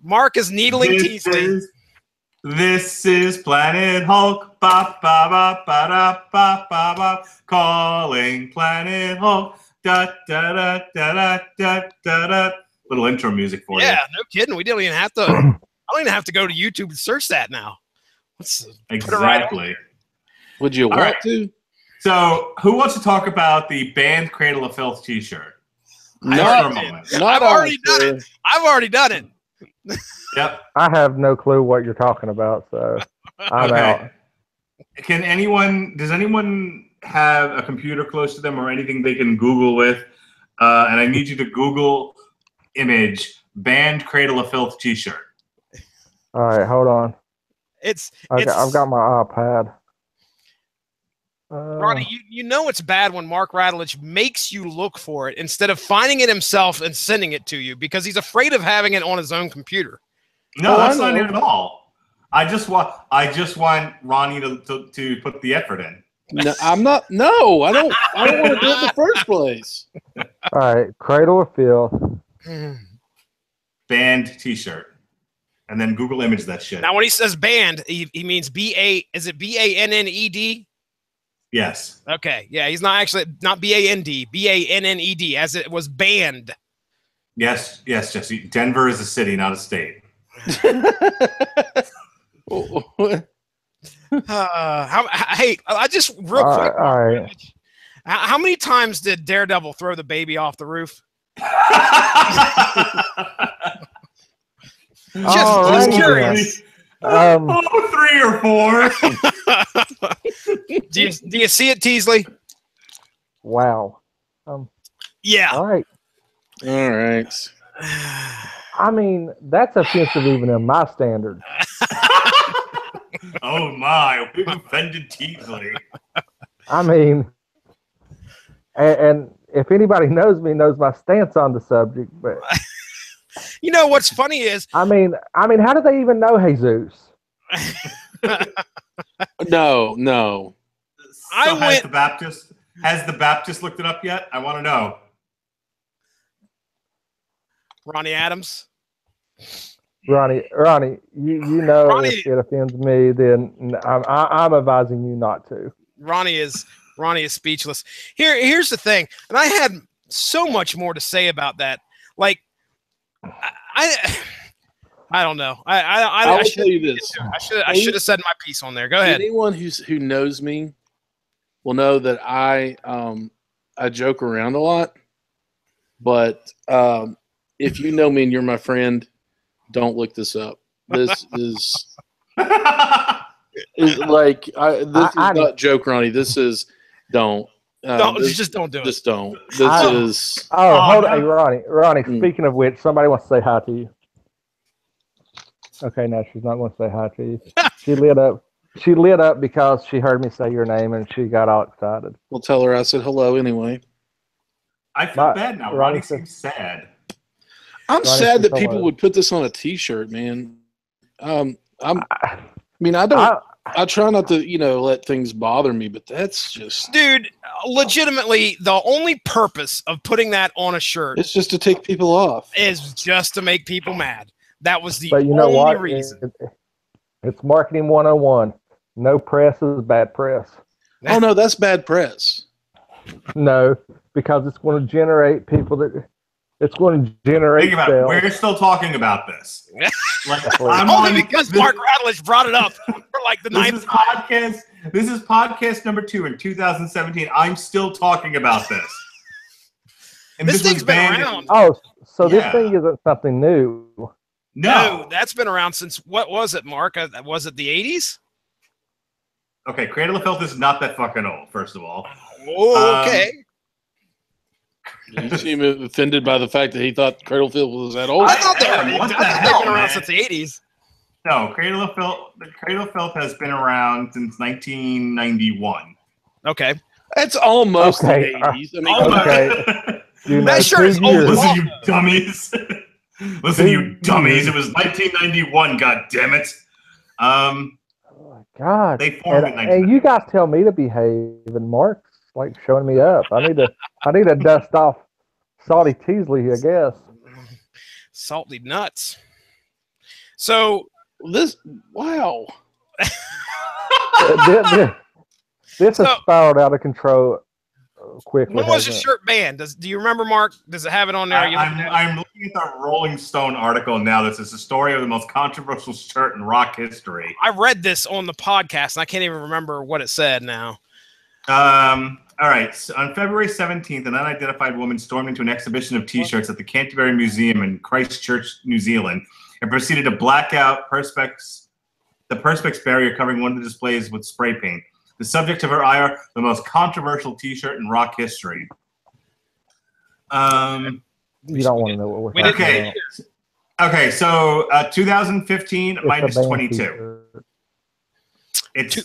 Mark is needling Teasley. This is Planet Hulk. Ba ba ba ba da ba ba ba. Calling Planet Hulk. Da da da da da da da. Little intro music for you. Yeah, no kidding. We don't even have to. I don't even have to go to YouTube and search that now. Exactly. Right. Would you want to? So, who wants to talk about the band Cradle of Filth T-shirt? I've already done it. I've already done it. Yep. I have no clue what you're talking about, so I'm out. Does anyone have a computer close to them or anything they can Google with? And I need you to Google image band Cradle of Filth T-shirt. All right, hold on. I've got my iPad. Ronnie, you know it's bad when Mark Radulich makes you look for it instead of finding it himself and sending it to you because he's afraid of having it on his own computer. No, that's not it at all. I just want Ronnie to put the effort in. No, I'm not. No, I don't want to do it in the first place. All right, Cradle of Filth band T-shirt, and then Google image that shit. Now, when he says band, he means B-A. Is it B-A-N-N-E-D? Yes. Okay. Yeah, he's not B-A-N-D, B-A-N-N-E-D, as it was banned. Yes, Jesse. Denver is a city, not a state. Hey, I just real quick. All right. How many times did Daredevil throw the baby off the roof? Just curious. 3 or 4. Do you see it, Teasley? Wow. Yeah. All right. All right. I mean, that's offensive even in my standards. Oh my, we've offended Teasley. I mean, and if anybody knows me, knows my stance on the subject. But you know what's funny is, I mean, how do they even know Jesus? No. So has the Baptist looked it up yet? I want to know. Ronnie Adams. Ronnie, you know, Ronnie, if it offends me, then I'm advising you not to. Ronnie is speechless. Here's the thing, and I had so much more to say about that. Like, I don't know. I will tell you this. I should have said my piece on there. Go ahead. Anyone who knows me will know that I joke around a lot, but if you know me and you're my friend, don't look this up. This is like this is not joke, Ronnie. This is don't. Just don't do it. Just don't. This is. Oh, hold on, hey, Ronnie. Speaking of which, somebody wants to say hi to you. Okay, no, she's not going to say hi to you. She lit up. She lit up because she heard me say your name and she got all excited. We'll tell her I said hello anyway. I feel bad now. Ronnie seems sad. I'm sad that people would put this on a T-shirt, man. I try not to, let things bother me, but that's just... Dude, legitimately, the only purpose of putting that on a shirt... It's just to take people off. ...is just to make people mad. That was the but you know only what? reason. It's marketing 101. No press is bad press. Oh, no, that's bad press. No, because it's going to generate people that... It's going to generate. Think about it. We're still talking about this. Only because Mark Radulich brought it up for like the ninth podcast. This is podcast number 2 in 2017. I'm still talking about this. And this thing's been around. Oh, so this thing isn't something new. No, that's been around since, what was it, Mark? Was it the 80s? Okay, Cradle of Filth is not that fucking old, first of all. Oh, okay. You seem offended by the fact that he thought Cradle of Filth was that old. I thought they've been around since the 80s. No, Cradle of Filth has been around since 1991. Okay. That's almost the 80s. That shirt is old. Listen, you dummies. Listen, you dummies. It was 1991, God damn it. Oh my God. They formed in 1991. And you guys tell me to behave, and Mark's like showing me up. I need to dust off Salty Teasley, I guess. Salty nuts. So wow. This has spiraled out of control quickly. when was the hasn't it? shirt banned? Do you remember, Mark? Does it have it on there? I'm looking at the Rolling Stone article now that says the story of the most controversial shirt in rock history. I read this on the podcast, and I can't even remember what it said now. All right. So on February 17th, an unidentified woman stormed into an exhibition of T-shirts at the Canterbury Museum in Christchurch, New Zealand, and proceeded to black out the Perspex barrier covering one of the displays with spray paint. The subject of her ire, the most controversial T-shirt in rock history. You don't want to know what we're talking Okay. about. Okay, so 2015 It's minus a band 22. t-shirt. It's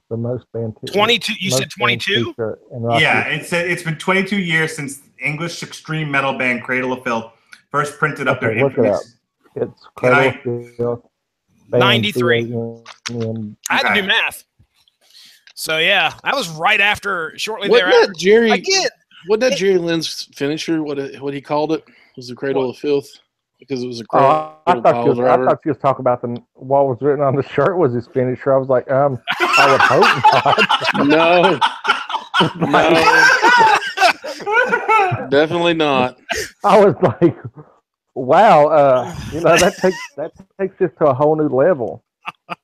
the most band t-shirt. 22. You said most band 22? t-shirt in rock yeah, history. it's been 22 years since English extreme metal band Cradle of Filth first printed up their Okay, look it up. infamous. It's Can I- Cradle of Filth, band 93. CAN. I had to Okay. do math. So yeah, that was right after, shortly Wasn't thereafter. that Jerry? Again, Wasn't that Jerry Lynn's finisher? What he called it was the Cradle of Filth because it was a Oh, cradle I thought pile you driver. was talking about what was written on the shirt was his finisher. I was like, I would hope not. No, definitely not. I was like, wow, that takes this to a whole new level.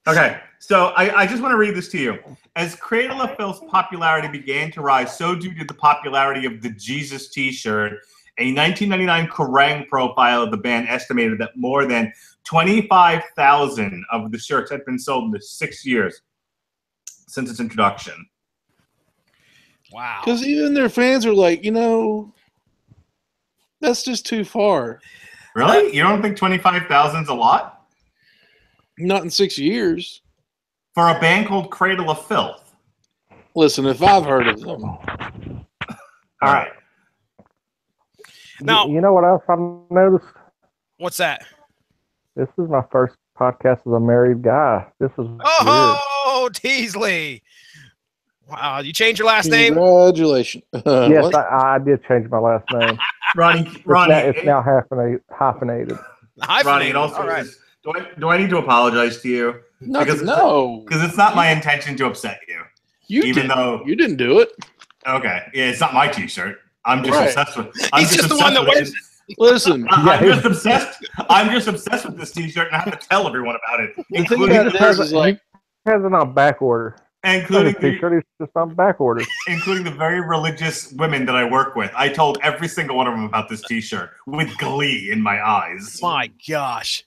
Okay, so I just want to read this to you. As Cradle of Filth's popularity began to rise, so too did the popularity of the Jesus T-shirt. A 1999 Kerrang profile of the band estimated that more than 25,000 of the shirts had been sold in the 6 years since its introduction. wow. Because even their fans are like, that's just too far. Really? You don't think 25,000 is a lot? Not in 6 years. For a band called Cradle of Filth. Listen, if I've heard of them, All right. Now- You know what else I've noticed? What's that? This is my first podcast as a married guy. This is weird. Oh, Teasley. Wow, you changed your last name? congratulations. Yes, What? I did change my last name. Ronnie, It's now hyphenated. Ronnie, it also All right. is, do I need to apologize to you? Because No, it's not my intention to upset you. you even did. though- You didn't do it. Okay. Yeah, it's not my T-shirt. I'm just Right. obsessed with. He's just the one that wears it. Listen, I'm just obsessed. I'm just obsessed with this T-shirt, and I have to tell everyone about it, the thing including about it is like, It has it on back order. including The t-shirt is just on back order. the very religious women that I work with. I told every single one of them about this T-shirt with glee in my eyes. My gosh.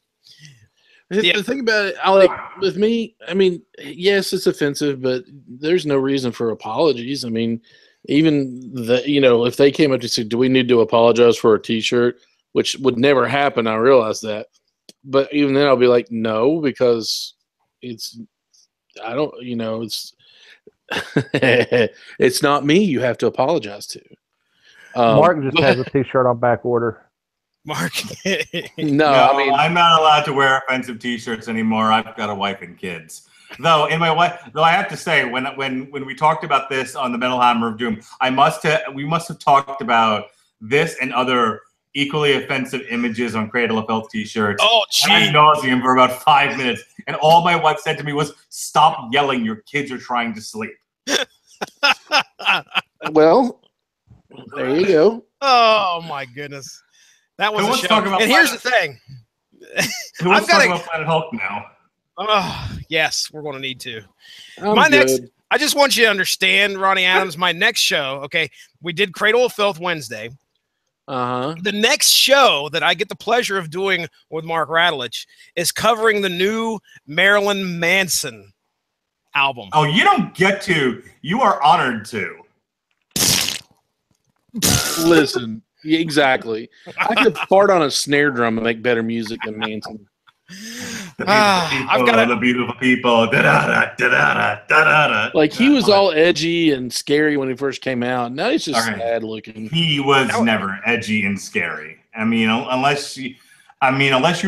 the Yeah. thing about it, with me, I mean, yes, it's offensive, but there's no reason for apologies. I mean, even if they came up to say, "Do we need to apologize for a T-shirt?" which would never happen, I realize that. But even then, I'll be like, "No," because it's it's not me. You have to apologize to. Mark just but- has a t-shirt on back order. Mark. No, No, I mean, I'm not allowed to wear offensive T-shirts anymore. I've got a wife and kids. Though I have to say, when we talked about this on the Metal Hammer of Doom, we must have talked about this and other equally offensive images on Cradle of Filth T-shirts. Oh, ad gee. nauseum for about 5 minutes, and all my wife said to me was, "Stop yelling! Your kids are trying to sleep." well, there you go. Oh, my goodness. That was Who a wants to show. talk about And here's the thing. Who wants to I've talk gotta- about Planet Hulk now? Oh, yes, we're going to need to. I'm My good. next- I just want you to understand, Ronnie Adams, my next show, okay, we did Cradle of Filth Wednesday. Uh-huh. The next show that I get the pleasure of doing with Mark Radulich is covering the new Marilyn Manson album. Oh, you don't get to. You are honored to. Listen, yeah, exactly. I could fart on a snare drum and make better music than Manson. The I've gotta- the beautiful people. Da-da-da, da-da-da, da-da-da. Like he was all edgy and scary when he first came out. Now he's just Okay. sad looking. He was never edgy and scary. I mean, unless you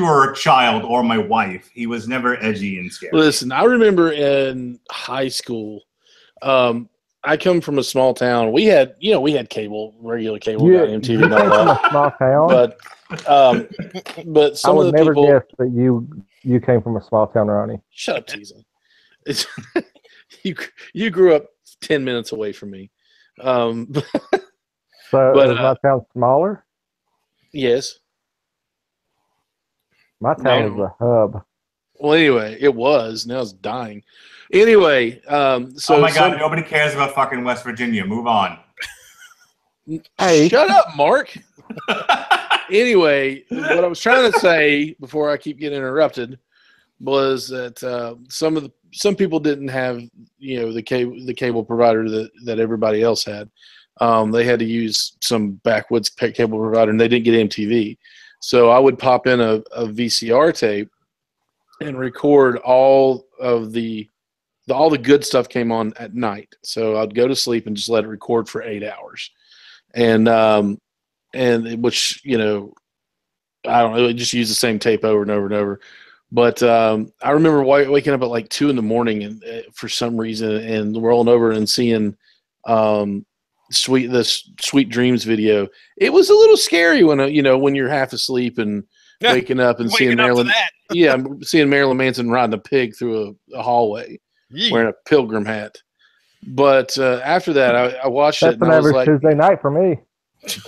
were a child or my wife, he was never edgy and scary. Listen, I remember in high school, I come from a small town. We had cable, regular cable, You got came MTV and all from that. a small town. But But I some of would the never people. guess that you came from a small town, Ronnie. Shut up, teasing. It's, you grew up 10 minutes away from me. So But, is my town smaller? yes. My town was a hub. Well, anyway, it was. Now it's dying. Anyway, so oh my God, nobody cares about fucking West Virginia. Move on. Hey. Shut up, Mark. Anyway, what I was trying to say before I keep getting interrupted was that some people didn't have the cable provider that everybody else had. They had to use some backwoods cable provider, and they didn't get MTV. So I would pop in a VCR tape and record all the good stuff came on at night. So I'd go to sleep and just let it record for 8 hours, and which I don't know, just use the same tape over and over and over. But I remember waking up at like 2 a.m. and for some reason and rolling over and seeing Sweet Dreams video. It was a little scary when you're half asleep and waking up and seeing Marilyn. Seeing Marilyn Manson riding a pig through a hallway wearing a pilgrim hat. But after that, I watched it and I was like, Tuesday night for me.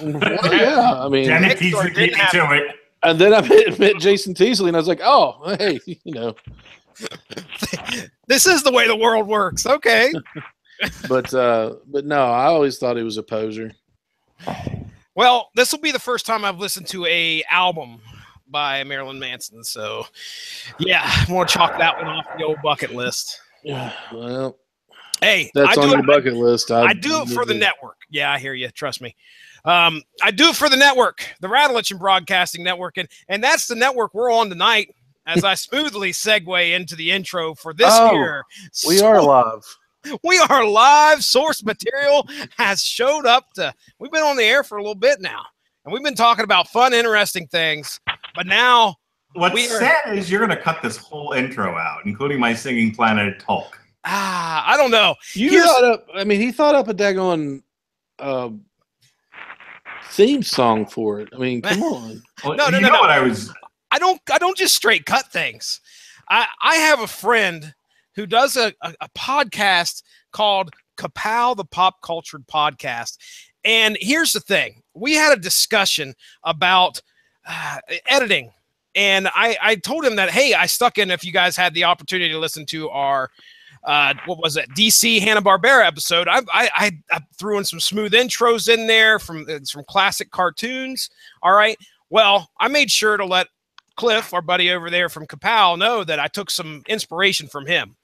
Well, yeah, I mean, Damn it, Teasley beat me to it. and then I met Jason Teasley, and I was like, oh, hey, This is the way the world works. Okay. But no, I always thought he was a poser. Well, this will be the first time I've listened to a album by Marilyn Manson. So, yeah, I want to chalk that one off the old bucket list. Yeah, well, hey, that's on your bucket list. I do it for the network. Yeah, I hear you. Trust me. I do it for the network, the Radulich and Broadcasting Network, and that's the network we're on tonight. As I smoothly segue into the intro for this year, we are live. We are live. Source Material has showed up we've been on the air for a little bit now, and we've been talking about fun, interesting things. But now, what's sad is you're going to cut this whole intro out, including my singing Planet Hulk. I don't know. He thought up a daggone theme song for it. I mean, come on. Well, No. What I don't just straight cut things. I have a friend who does a podcast called Kapow, the Pop Cultured Podcast. And here's the thing. We had a discussion about editing. And I told him that, hey, I stuck in, if you guys had the opportunity to listen to our what was it, DC Hanna-Barbera episode, I threw in some smooth intros in there from classic cartoons. All right. Well, I made sure to let Cliff, our buddy over there from Kapow, know that I took some inspiration from him.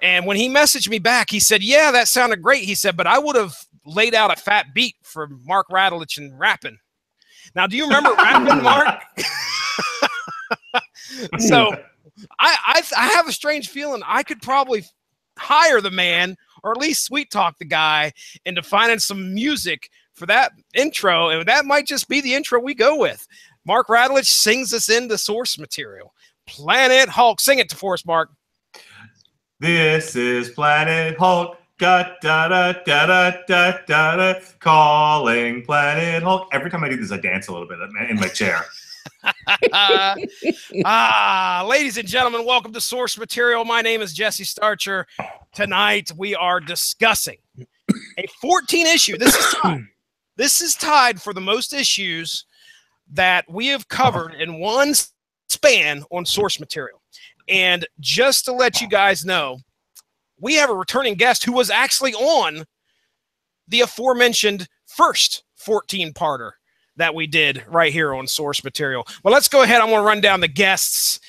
And when he messaged me back, he said, yeah, that sounded great. He said, but I would have laid out a fat beat for Mark Radulich and rapping. Now, do you remember rapping, Mark? So I have a strange feeling I could probably hire the man, or at least sweet talk the guy into finding some music for that intro. And that might just be the intro we go with. Mark Radulich sings us into Source Material. Planet Hulk. Sing it for us, Mark. This is Planet Hulk. Da da da da da da da da. Calling Planet Hulk. Every time I do this, I dance a little bit in my chair. Ladies and gentlemen, welcome to Source Material. My name is Jesse Starcher. Tonight we are discussing a 14 issue. This is tied for the most issues that we have covered in one span on Source Material. And just to let you guys know, we have a returning guest who was actually on the aforementioned first 14-parter that we did right here on Source Material. Well, let's go ahead. I want to run down the guests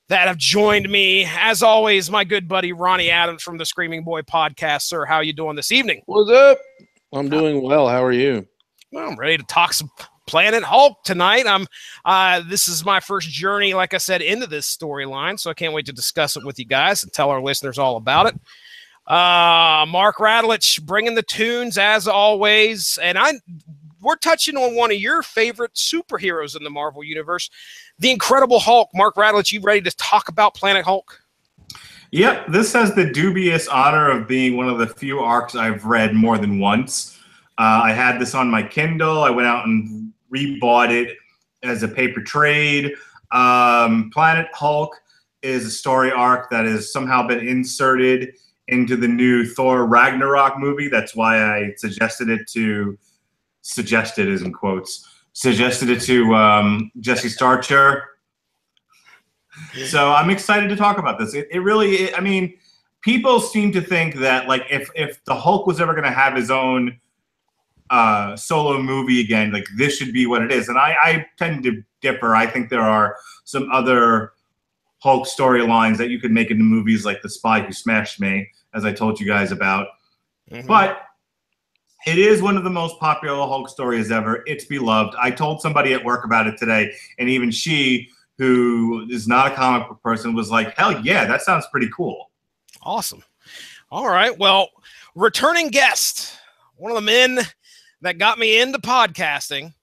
that have joined me. As always, my good buddy Ronnie Adams from the Screaming Boy podcast. Sir, how you doing this evening? What's up? I'm doing well. How are you? Well, I'm ready to talk some Planet Hulk tonight. This is my first journey, like I said, into this storyline, so I can't wait to discuss it with you guys and tell our listeners all about it. Mark Radulich bringing the tunes as always, and we're touching on one of your favorite superheroes in the Marvel Universe, the Incredible Hulk. Mark Radulich, you ready to talk about Planet Hulk? Yep, this has the dubious honor of being one of the few arcs I've read more than once. I had this on my Kindle. I went out and rebought it as a paper trade. Planet Hulk is a story arc that has somehow been inserted into the new Thor Ragnarok movie. That's why I suggested it to Jesse Starcher. So I'm excited to talk about this. It really, I mean, people seem to think that like if the Hulk was ever going to have his own solo movie again, like this should be what it is. And I tend to differ. I think there are some other Hulk storylines that you could make into movies like The Spy Who Smashed Me, as I told you guys about. Mm-hmm. But it is one of the most popular Hulk stories ever. It's beloved. I told somebody at work about it today, and even she, who is not a comic book person, was like, hell yeah, that sounds pretty cool. Awesome. All right. Well, returning guest, one of the men that got me into podcasting,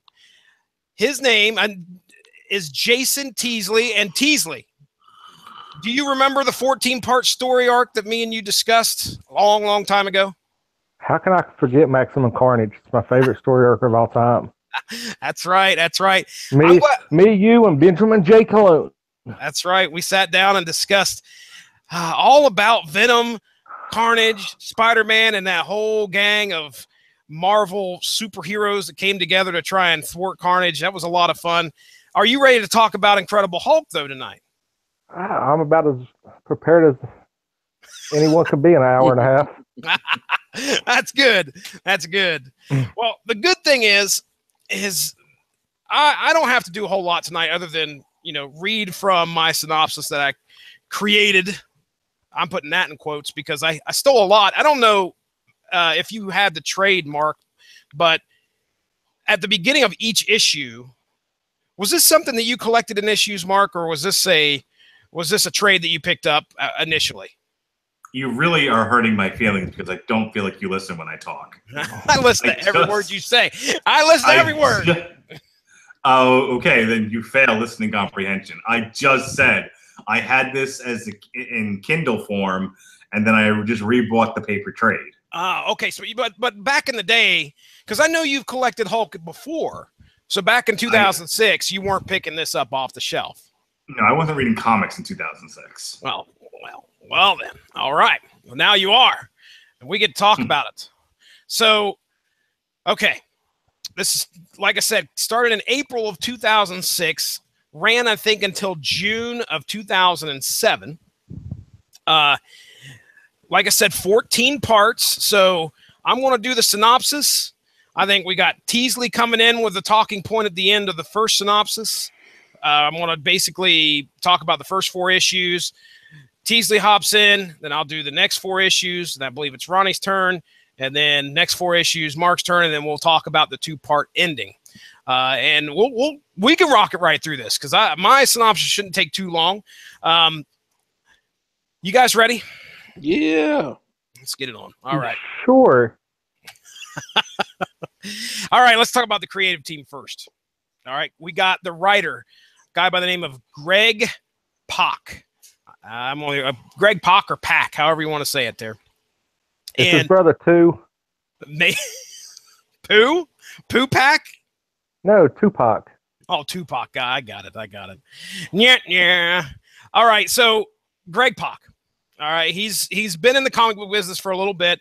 his name is Jason Teasley. And Teasley, do you remember the 14-part story arc that me and you discussed a long, long time ago? How can I forget Maximum Carnage? It's my favorite story arc of all time. That's right. That's right. Me, you, and Benjamin J. Cologne. That's right. We sat down and discussed all about Venom, Carnage, Spider-Man, and that whole gang of Marvel superheroes that came together to try and thwart Carnage. That was a lot of fun. Are you ready to talk about Incredible Hulk, though, tonight? I'm about as prepared as anyone could be in an hour and a half. That's good. That's good. Well, the good thing is I don't have to do a whole lot tonight other than, read from my synopsis that I created. I'm putting that in quotes because I stole a lot. I don't know if you had the trade, Mark, but at the beginning of each issue, was this something that you collected in issues, Mark, or was this a trade that you picked up initially? You really are hurting my feelings because I don't feel like you listen when I talk. I listen to every word you say. I listen to every word. Oh, okay. Then you fail listening comprehension. I just said I had this in Kindle form, and then I just rebought the paper trade. Okay. So, but back in the day, because I know you've collected Hulk before. So back in 2006, you weren't picking this up off the shelf. No, I wasn't reading comics in 2006. Well then. All right. Well, now you are. And we get to talk about it. So, okay. This is, like I said, started in April of 2006, ran, I think, until June of 2007. Like I said, 14 parts. So I'm going to do the synopsis. I think we got Teasley coming in with the talking point at the end of the first synopsis. I'm going to basically talk about the first 4 issues. Teasley hops in, then I'll do the next 4 issues, and I believe it's Ronnie's turn, and then next 4 issues, Mark's turn, and then we'll talk about the 2-part ending. And we can rock it right through this because my synopsis shouldn't take too long. You guys ready? Yeah. Let's get it on. All right. Sure. All right, let's talk about the creative team first. All right, we got the writer, guy by the name of Greg Pak. I'm only Greg Pak or Pack, however you want to say it there. It's his brother too. Pooh Pack? No, Tupac. Oh, Tupac guy. I got it. Yeah. All right, so Greg Pak. All right, he's been in the comic book business for a little bit.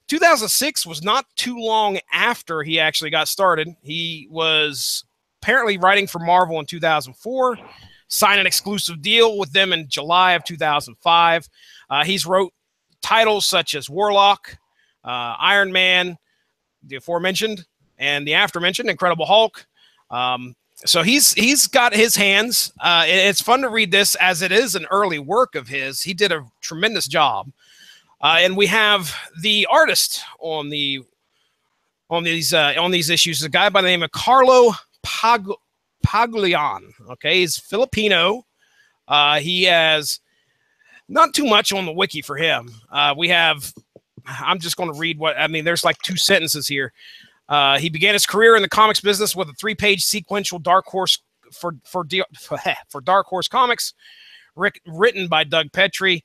2006 was not too long after he actually got started. He was apparently writing for Marvel in 2004. Signed an exclusive deal with them in July of 2005. He's wrote titles such as Warlock, Iron Man, the aforementioned, and the aftermentioned Incredible Hulk. So he's got his hands. It's fun to read this as it is an early work of his. He did a tremendous job. And we have the artist on these issues, a guy by the name of Carlo Paglian. Okay, he's Filipino. He has not too much on the wiki for him. I'm just going to read there's like 2 sentences here. He began his career in the comics business with a 3-page sequential Dark Horse for Dark Horse Comics, written by Doug Petrie,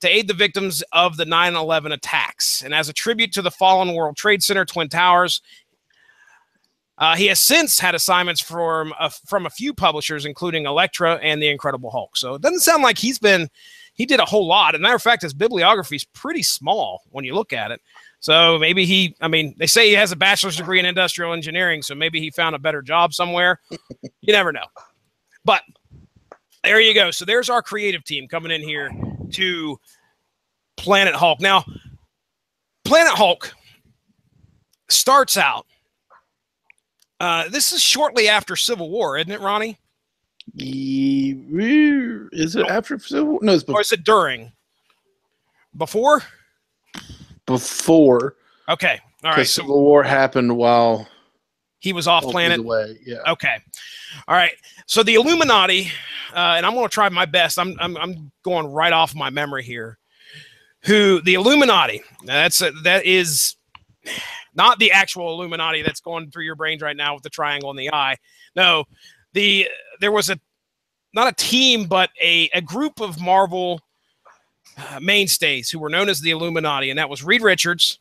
to aid the victims of the 9/11 attacks. And as a tribute to the fallen World Trade Center Twin Towers, He has since had assignments from a few publishers, including Elektra and The Incredible Hulk. So it doesn't sound like he did a whole lot. As a matter of fact, his bibliography is pretty small when you look at it. So maybe they say he has a bachelor's degree in industrial engineering, so maybe he found a better job somewhere. You never know. But there you go. So there's our creative team coming in here to Planet Hulk. Now, Planet Hulk starts out. This is shortly after Civil War, isn't it, Ronnie? Is it after Civil War? No, it's before. Or is it during? Before? Before. Okay. All right. So Civil War happened while he was off planet. Away. Yeah. Okay. All right. So the Illuminati, and I'm going to try my best. I'm going right off my memory here. The Illuminati? That is not the actual Illuminati that's going through your brains right now with the triangle and the eye. No, there was not a team, but a group of Marvel mainstays who were known as the Illuminati, and that was Reed Richards,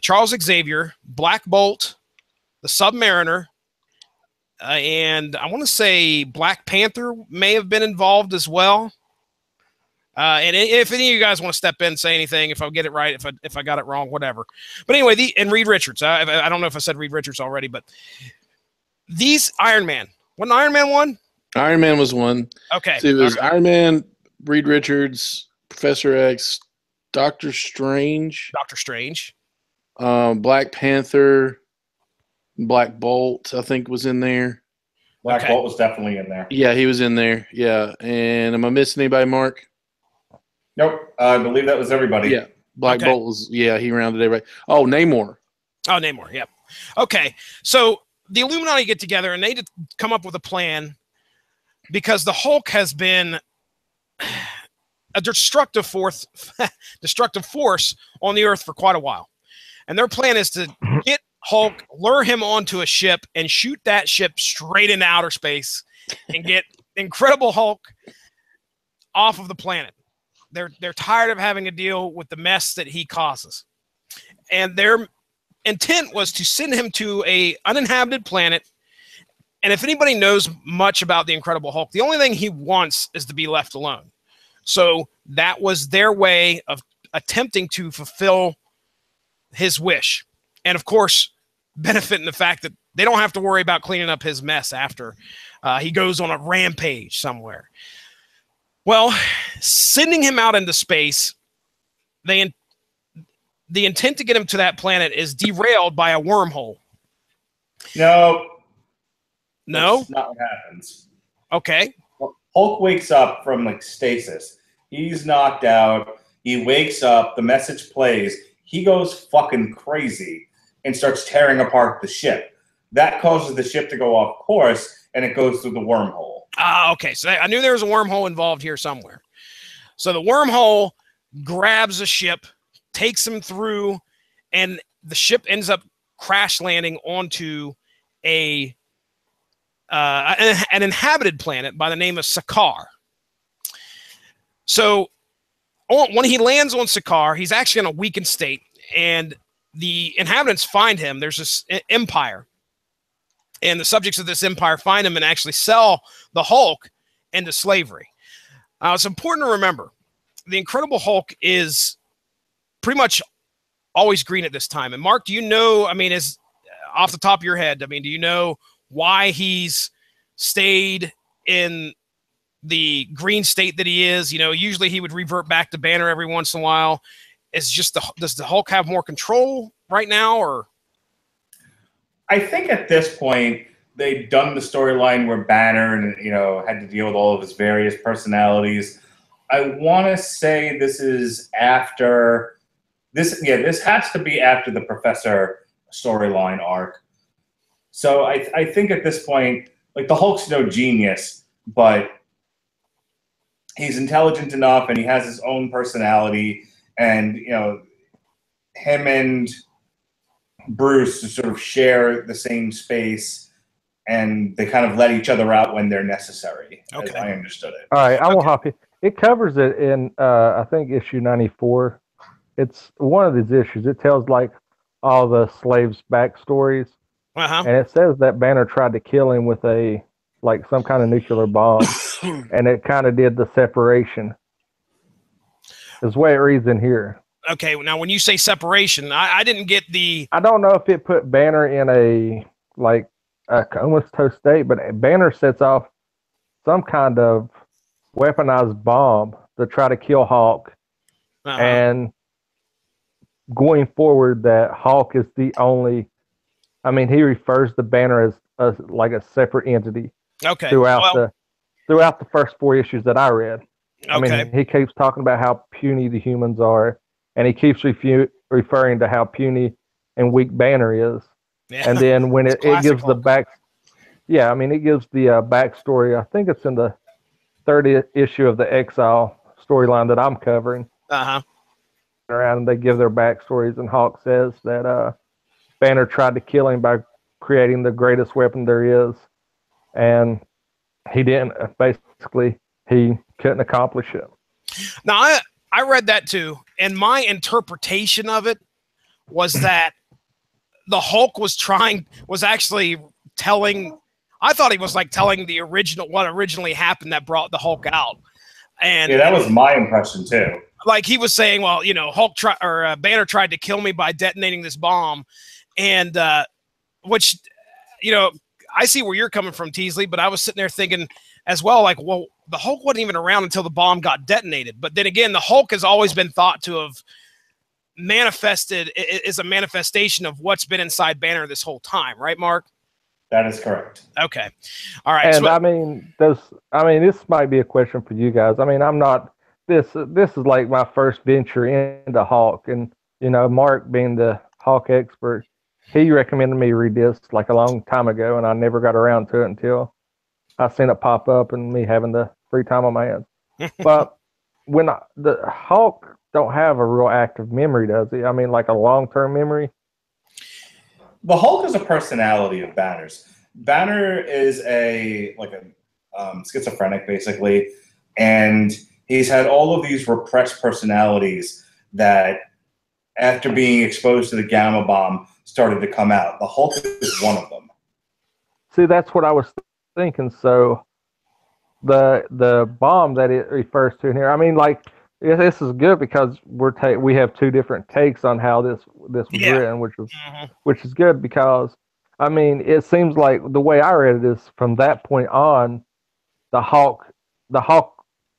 Charles Xavier, Black Bolt, the Submariner, and I want to say Black Panther may have been involved as well. And if any of you guys want to step in and say anything, if I get it right, if I got it wrong, whatever. But anyway, and Reed Richards. I don't know if I said Reed Richards already, but these Iron Man. Wasn't Iron Man one? Iron Man was one. Okay. So it was Iron Man, Reed Richards, Professor X, Doctor Strange. Black Panther, Black Bolt, I think, was in there. Black Bolt was definitely in there. Yeah, he was in there. Yeah. And am I missing anybody, Mark? Nope. I believe that was everybody. Yeah. Black Bolt was, he rounded everybody. Oh, Namor. Oh, Namor, yep. Okay. So the Illuminati get together and they come up with a plan because the Hulk has been a destructive force on the Earth for quite a while. And their plan is to get Hulk, lure him onto a ship, and shoot that ship straight into outer space and get Incredible Hulk off of the planet. They're tired of having to deal with the mess that he causes. And their intent was to send him to an uninhabited planet. And if anybody knows much about the Incredible Hulk, the only thing he wants is to be left alone. So that was their way of attempting to fulfill his wish. And of course, benefiting the fact that they don't have to worry about cleaning up his mess after he goes on a rampage somewhere. Well, sending him out into space, the intent to get him to that planet is derailed by a wormhole. No. That's not what happens. Okay. Hulk wakes up from like stasis. He's knocked out. He wakes up. The message plays. He goes fucking crazy and starts tearing apart the ship. That causes the ship to go off course, and it goes through the wormhole. Okay. So I knew there was a wormhole involved here somewhere. So the wormhole grabs a ship, takes him through, and the ship ends up crash landing onto an inhabited planet by the name of Sakaar. So when he lands on Sakaar, he's actually in a weakened state, and the inhabitants find him. There's this empire, and the subjects of this empire find him and actually sell the Hulk into slavery. It's important to remember, the Incredible Hulk is pretty much always green at this time. And Mark, do you know, is off the top of your head, do you know why he's stayed in the green state that he is? Usually he would revert back to Banner every once in a while. Does the Hulk have more control right now, or? I think at this point they've done the storyline where Banner had to deal with all of his various personalities. I want to say this is after this. Yeah, this has to be after the Professor storyline arc. So I think at this point, like, the Hulk's no genius, but he's intelligent enough and he has his own personality, and him and Bruce to sort of share the same space, and they kind of let each other out when they're necessary. Okay. As I understood it. All right, I will hop in. It covers it in, I think, issue 94. It's one of these issues. It tells, like, all the slaves' backstories. Uh-huh. and it says that Banner tried to kill him with some kind of nuclear bomb, and it kind of did the separation. Is the way it reads in here. Okay, now when you say separation, I didn't get the. I don't know if it put Banner in a comatose state, but Banner sets off some kind of weaponized bomb to try to kill Hulk, and going forward, that Hulk is the only. I mean, he refers to Banner as a separate entity. Okay. Throughout the first 4 issues that I read. Okay. I mean, he keeps talking about how puny the humans are, and he keeps referring to how puny and weak Banner is. Yeah. And then when it gives Hulk. it gives the backstory. I think it's in the 30th issue of the Exile storyline that I'm covering. Around, and they give their backstories, and Hulk says that Banner tried to kill him by creating the greatest weapon there is, and he didn't. Basically, he couldn't accomplish it. Now, I read that too, and my interpretation of it was that the Hulk was actually telling. I thought he was like telling what originally happened that brought the Hulk out. And yeah, that was my impression too. Like he was saying, well, Banner tried to kill me by detonating this bomb, and which, I see where you're coming from, Teasley, but I was sitting there thinking as well, like, well, the Hulk wasn't even around until the bomb got detonated. But then again, the Hulk has always been thought to have manifested, is a manifestation of what's been inside Banner this whole time, right, Mark? That is correct. Okay. All right. And this might be a question for you guys. I mean, I'm not, this is like my first venture into Hulk, and, Mark being the Hulk expert, he recommended me read this like a long time ago, and I never got around to it until I seen it pop up and me having the free time on my hands. But the Hulk don't have a real active memory, does he? I mean, like a long-term memory? The Hulk is a personality of Banner's. Banner is a schizophrenic, basically, and he's had all of these repressed personalities that, after being exposed to the gamma bomb, started to come out. The Hulk is one of them. See, that's what I was thinking. So the bomb that it refers to in here, I mean, like, this is good because we have two different takes on how this was written, which is good because, I mean, it seems like the way I read it is from that point on, the Hulk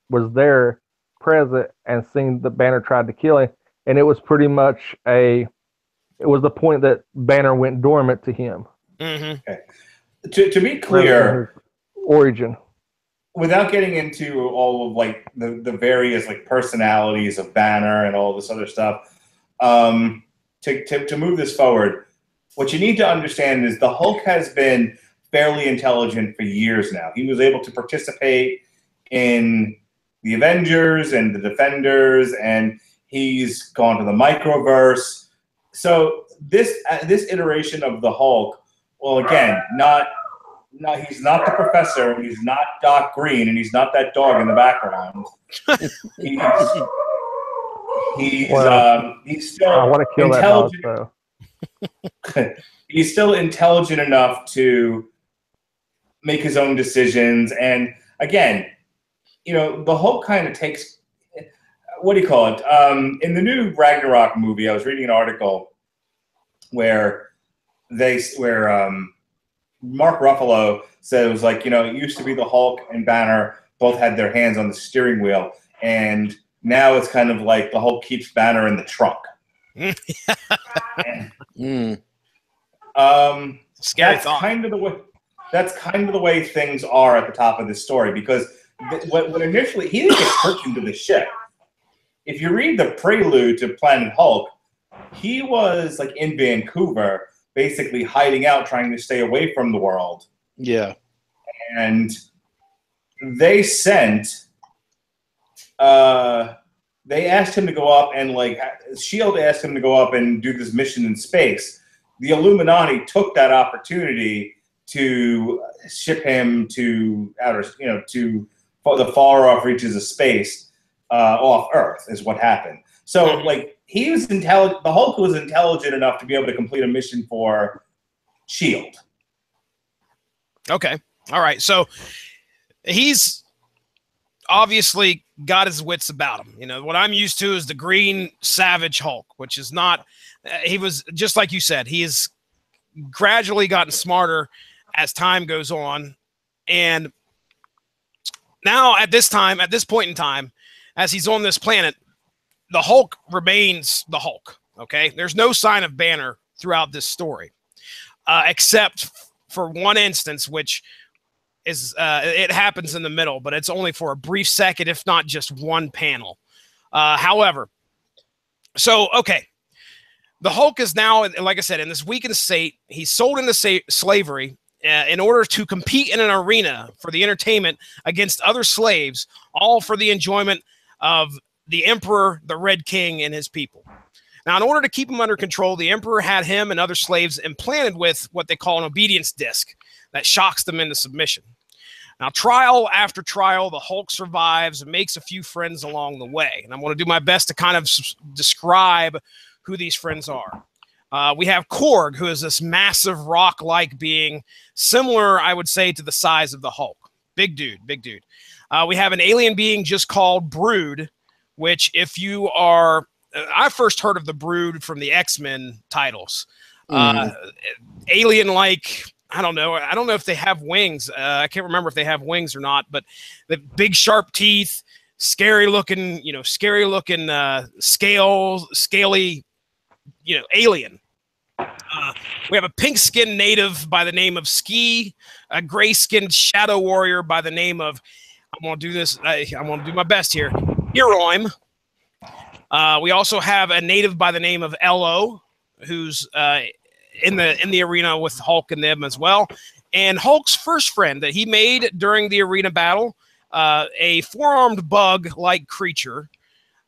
was there, present, and seen the Banner tried to kill him, and it was pretty much it was the point that Banner went dormant to him. Okay. To be clear, origin. Without getting into all of like the various like personalities of Banner and all this other stuff, to move this forward, what you need to understand is the Hulk has been fairly intelligent for years now. He was able to participate in the Avengers and the Defenders, and he's gone to the Microverse. So this iteration of the Hulk, well, again, he's not the Professor, and he's not Doc Green, and he's not that dog in the background. He's still I want to kill intelligent. That dog, so. He's still intelligent enough to make his own decisions, and again, the Hulk kind of takes. What do you call it? In the new Ragnarok movie, I was reading an article where Mark Ruffalo said it was like, it used to be the Hulk and Banner both had their hands on the steering wheel, and now it's kind of like the Hulk keeps Banner in the trunk. Scary that's thought. That's kind of the way things are at the top of this story, because when initially he didn't get pushed into the ship. If you read the prelude to Planet Hulk, he was like in Vancouver, basically hiding out, trying to stay away from the world. Yeah. And they asked him to go up, and S.H.I.E.L.D. asked him to go up and do this mission in space. The Illuminati took that opportunity to ship him to to the far off reaches of space, off Earth, is what happened. So he was intelligent. The Hulk was intelligent enough to be able to complete a mission for shield. Okay. All right. So he's obviously got his wits about him. You know, what I'm used to is the green savage Hulk, which is not, he was just like you said, he has gradually gotten smarter as time goes on. And now at this point in time, as he's on this planet, the Hulk remains the Hulk. Okay. There's no sign of Banner throughout this story, except for one instance, which is it happens in the middle, but it's only for a brief second, if not just one panel. However, okay, the Hulk is now, like I said, in this weakened state. He's sold into slavery in order to compete in an arena for the entertainment against other slaves, all for the enjoyment of the Emperor, the Red King, and his people. Now, in order to keep him under control, the Emperor had him and other slaves implanted with what they call an obedience disc that shocks them into submission. Now, trial after trial, the Hulk survives and makes a few friends along the way. And I'm going to do my best to kind of describe who these friends are. We have Korg, who is this massive rock-like being, similar, I would say, to the size of the Hulk. Big dude, big dude. We have an alien being just called Brood, which if you are... I first heard of the Brood from the X-Men titles. Alien-like, I don't know. I don't know if they have wings. I can't remember if they have wings or not, but the big sharp teeth, scary looking, scaly, alien. We have a pink-skinned native by the name of Ski, a gray-skinned shadow warrior by the name of, I'm going to do this, I'm going to do my best here, Heroim. We also have a native by the name of Elo, who's in the arena with Hulk and them as well. And Hulk's first friend that he made during the arena battle, a four-armed bug-like creature.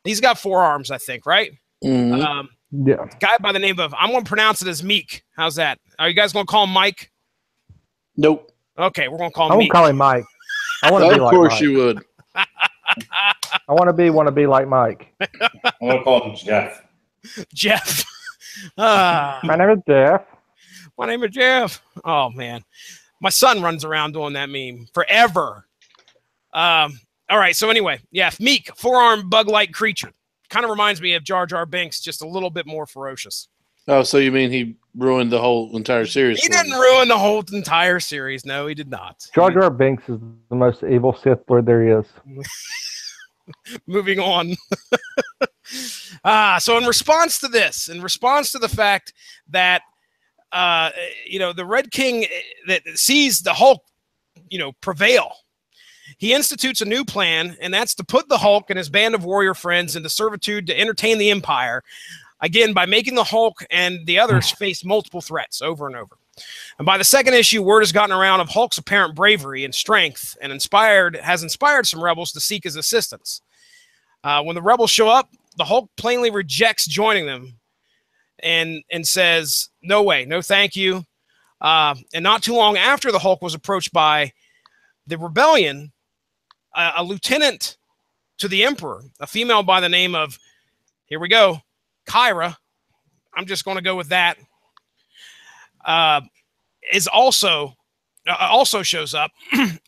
He's got 4 arms, I think, right? Mm-hmm. Yeah. Guy by the name of, I'm going to pronounce it as Meek. How's that? Are you guys going to call him Mike? Nope. Okay, we're going to call him I won't Meek. call him Mike. I want to be Of like course Mike. you would. I want to be like Mike. I'm gonna call him Jeff. Jeff. My name is Jeff. My name is Jeff. Oh, man. My son runs around doing that meme forever. All right, so anyway, yeah, Meek, 4-armed bug-like creature. Kind of reminds me of Jar Jar Binks, just a little bit more ferocious. Oh, so you mean he ruined the whole entire series? He didn't ruin the whole entire series. No, he did not. Jar Jar Binks is the most evil Sith Lord there is. Moving on. So in response to the fact that, the Red King that sees the Hulk, prevail, he institutes a new plan, and that's to put the Hulk and his band of warrior friends into servitude to entertain the Empire, again, by making the Hulk and the others face multiple threats over and over. And by the second issue, word has gotten around of Hulk's apparent bravery and strength, and has inspired some rebels to seek his assistance. When the rebels show up, the Hulk plainly rejects joining them and says, no way, no thank you. And not too long after the Hulk was approached by the rebellion, a lieutenant to the Emperor, a female by the name of, here we go, Kyra, I'm just going to go with that, is also shows up,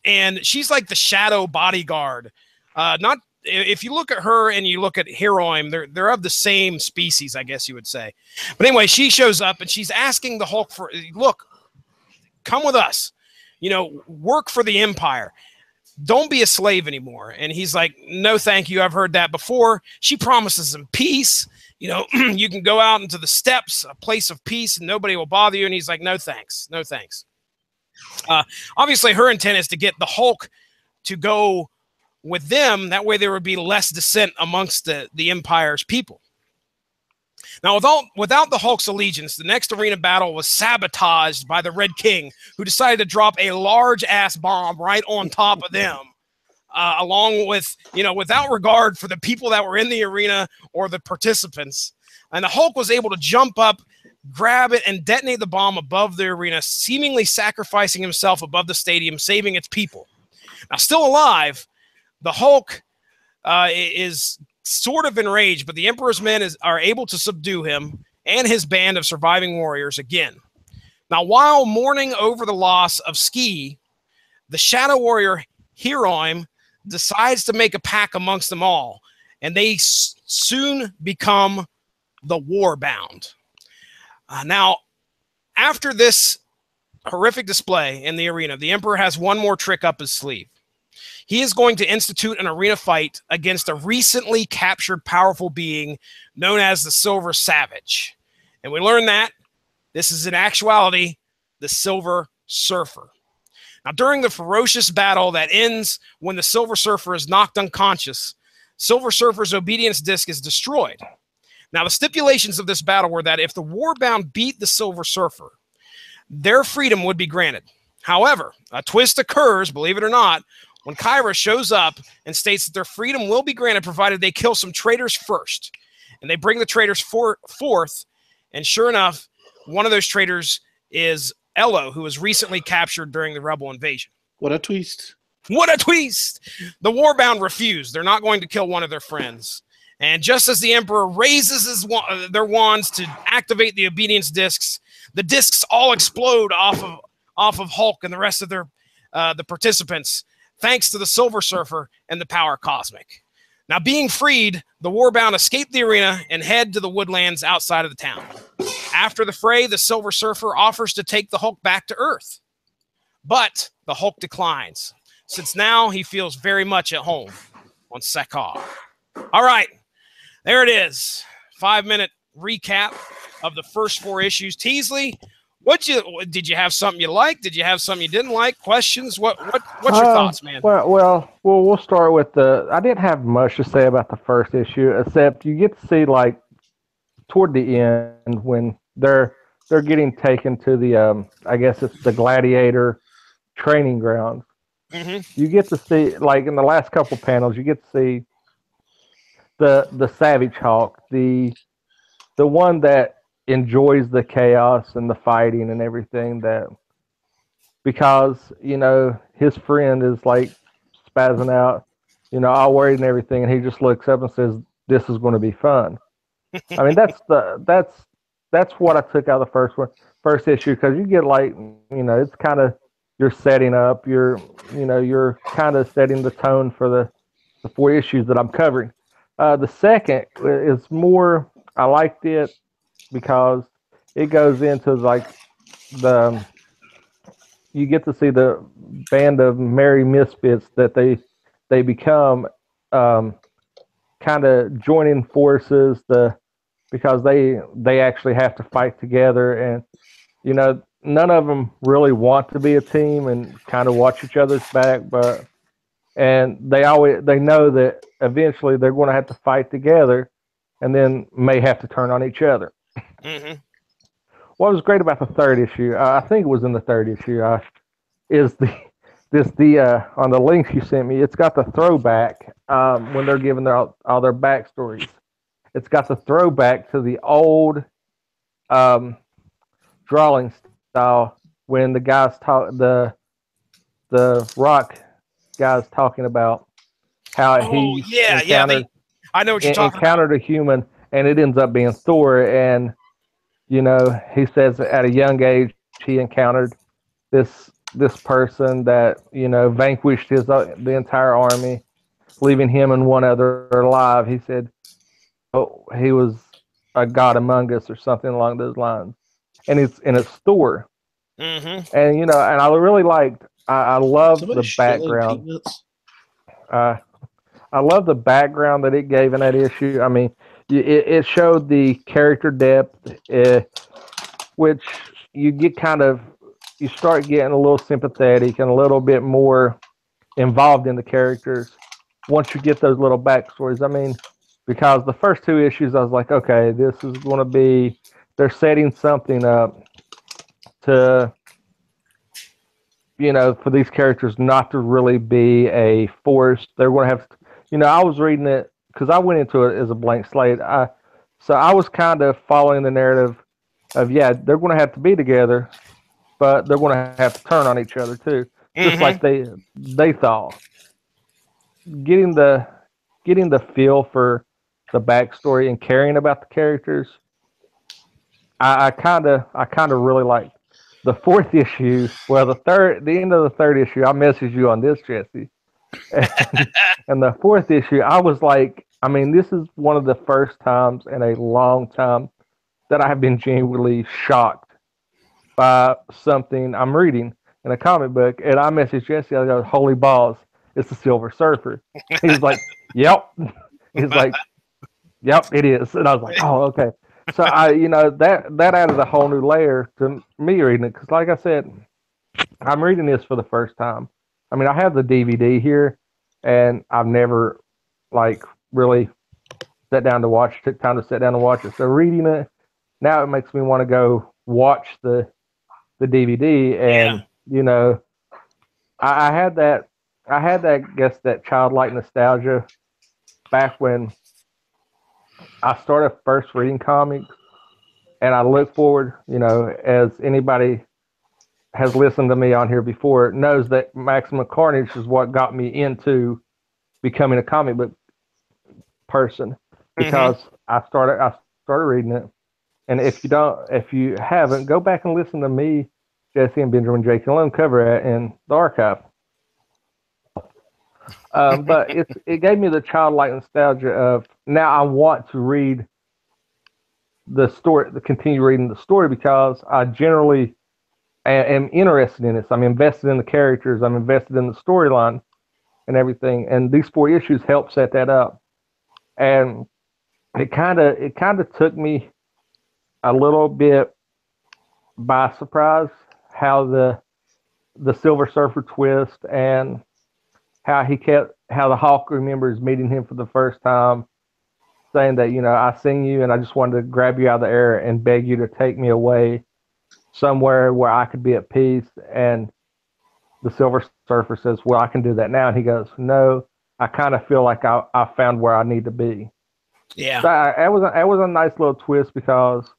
and she's like the shadow bodyguard. Not if you look at her and you look at Heroim, they're of the same species, I guess you would say. But anyway, she shows up and she's asking the Hulk for, look, come with us, work for the Empire. Don't be a slave anymore. And he's like, no, thank you. I've heard that before. She promises him peace. You can go out into the steppes, a place of peace, and nobody will bother you. And he's like, no, thanks. No, thanks. Obviously, her intent is to get the Hulk to go with them. That way there would be less dissent amongst the Empire's people. Now, without the Hulk's allegiance, the next arena battle was sabotaged by the Red King, who decided to drop a large-ass bomb right on top of them, along with, without regard for the people that were in the arena or the participants. And the Hulk was able to jump up, grab it, and detonate the bomb above the arena, seemingly sacrificing himself above the stadium, saving its people. Now, still alive, the Hulk is sort of enraged, but the Emperor's men are able to subdue him and his band of surviving warriors again. Now, while mourning over the loss of Ski, the Shadow Warrior Hiroim decides to make a pact amongst them all, and they soon become the Warbound. Now, after this horrific display in the arena, the Emperor has one more trick up his sleeve. He is going to institute an arena fight against a recently captured powerful being known as the Silver Savage. And we learn that this is in actuality the Silver Surfer. Now, during the ferocious battle that ends when the Silver Surfer is knocked unconscious, Silver Surfer's obedience disc is destroyed. Now, the stipulations of this battle were that if the Warbound beat the Silver Surfer, their freedom would be granted. However, a twist occurs, believe it or not, when Kyra shows up and states that their freedom will be granted provided they kill some traitors first. And they bring the traitors forth, and sure enough, one of those traitors is Ello, who was recently captured during the Rebel invasion. What a twist. What a twist! The Warbound refused. They're not going to kill one of their friends. And just as the Emperor raises their wands to activate the obedience discs, the discs all explode off of Hulk and the rest of the participants, thanks to the Silver Surfer and the Power Cosmic. Now, being freed, the Warbound escape the arena and head to the woodlands outside of the town. After the fray, the Silver Surfer offers to take the Hulk back to Earth. But the Hulk declines, since now he feels very much at home on Sakaar. All right, there it is. 5-minute recap of the first 4 issues. Teasley, did you have something you liked? Did you have something you didn't like? Questions? What's your thoughts, man? Well, we'll start with I didn't have much to say about the first issue, except you get to see, like, toward the end when they're getting taken to the I guess it's the Gladiator training ground. Mm-hmm. You get to see, like, in the last couple panels, you get to see the Savage Hulk, the one that enjoys the chaos and the fighting and everything, that because, you know, his friend is like spazzing out, you know, all worried and everything, and he just looks up and says, "This is going to be fun." I mean, that's what I took out of the first issue, because you get, like, you know, it's kind of, you're setting up, you're kind of setting the tone for the 4 issues that I'm covering. The second is more, I liked it because it goes into, like, you get to see the band of merry misfits that they become, kind of joining forces because they actually have to fight together, and, you know, none of them really want to be a team and kind of watch each other's back, and they know that eventually they're going to have to fight together, and then may have to turn on each other. Mm-hmm. What was great about the third issue, I think it was in the third issue, is on the links you sent me, it's got the throwback when they're giving all their backstories. It's got the throwback to the old drawing style when the guys the Rock guys talking about how I know what you're talking encountered about. a human, and it ends up being Thor, and, you know, he says at a young age he encountered this person that, you know, vanquished the entire army, leaving him and one other alive. He said, "Oh, he was a god among us," or something along those lines. And it's Thor. Mm-hmm. And, you know, and I really liked. I love the background. I love the background that it gave in that issue. I mean, it showed the character depth, which you start getting a little sympathetic and a little bit more involved in the characters once you get those little backstories. I mean, because the first 2 issues, I was like, okay, this is going to be, they're setting something up to, you know, for these characters not to really be a force. They're going to have, you know, I was reading it because I went into it as a blank slate. So I was kind of following the narrative of, yeah, they're going to have to be together, but they're going to have to turn on each other too, just like they thought. Getting the feel for the backstory and caring about the characters, I kind of really liked. the fourth issue, well, the end of the third issue, I messaged you on this, Jesse. And the fourth issue, I was like, I mean, this is one of the first times in a long time that I have been genuinely shocked by something I'm reading in a comic book. And I messaged Jesse, I go, holy balls, it's the Silver Surfer. He's like, yep. He's like, yep, it is. And I was like, oh, okay. So that added a whole new layer to me reading it. Because like I said, I'm reading this for the first time. I mean, I have the DVD here, and I've never really took time to sit down and watch it. So reading it now, it makes me want to go watch the DVD, and I had that that childlike nostalgia back when I started first reading comics, and I look forward, as anybody has listened to me on here before knows that Maximum Carnage is what got me into becoming a comic book person, because I started reading it. And if you haven't, go back and listen to me, Jesse, and Benjamin Jake alone cover it in the archive. But it gave me the childlike nostalgia of, now I want to read the story, to continue reading the story, because I generally am interested in this. I'm invested in the characters. I'm invested in the storyline and everything. And these 4 issues help set that up. And it kind of took me a little bit by surprise how the Silver Surfer twist, and how the Hulk remembers meeting him for the first time, saying that, I seen you and I just wanted to grab you out of the air and beg you to take me away somewhere where I could be at peace. And the Silver Surfer says, well, I can do that now. And he goes, no, I kind of feel like I found where I need to be. Yeah. So it was a nice little twist, because,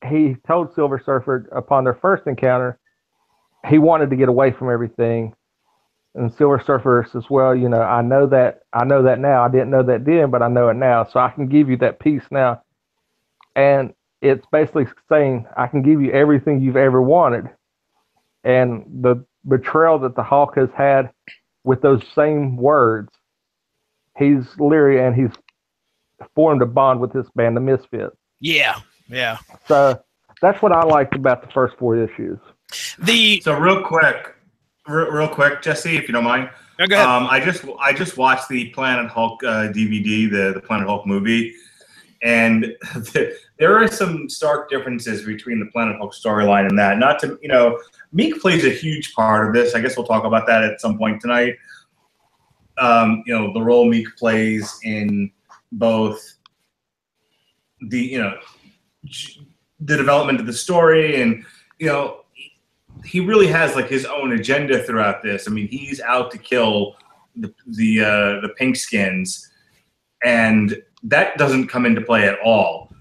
he told Silver Surfer upon their first encounter, he wanted to get away from everything. And Silver Surfer says, well, I know that now. I didn't know that then, but I know it now. So I can give you that peace now. And it's basically saying, I can give you everything you've ever wanted. And the betrayal that the Hulk has had with those same words, he's leery, and he's formed a bond with this band, the Misfits. Yeah. So that's what I liked about the first 4 issues. So real quick, Jesse, if you don't mind. No, go ahead. I just watched the Planet Hulk DVD, the Planet Hulk movie, and there are some stark differences between the Planet Hulk storyline and that. Not to, Meek plays a huge part of this. I guess we'll talk about that at some point tonight. The role Meek plays in both the development of the story, and he really has his own agenda throughout this. I mean, he's out to kill the pink skins, and that doesn't come into play at all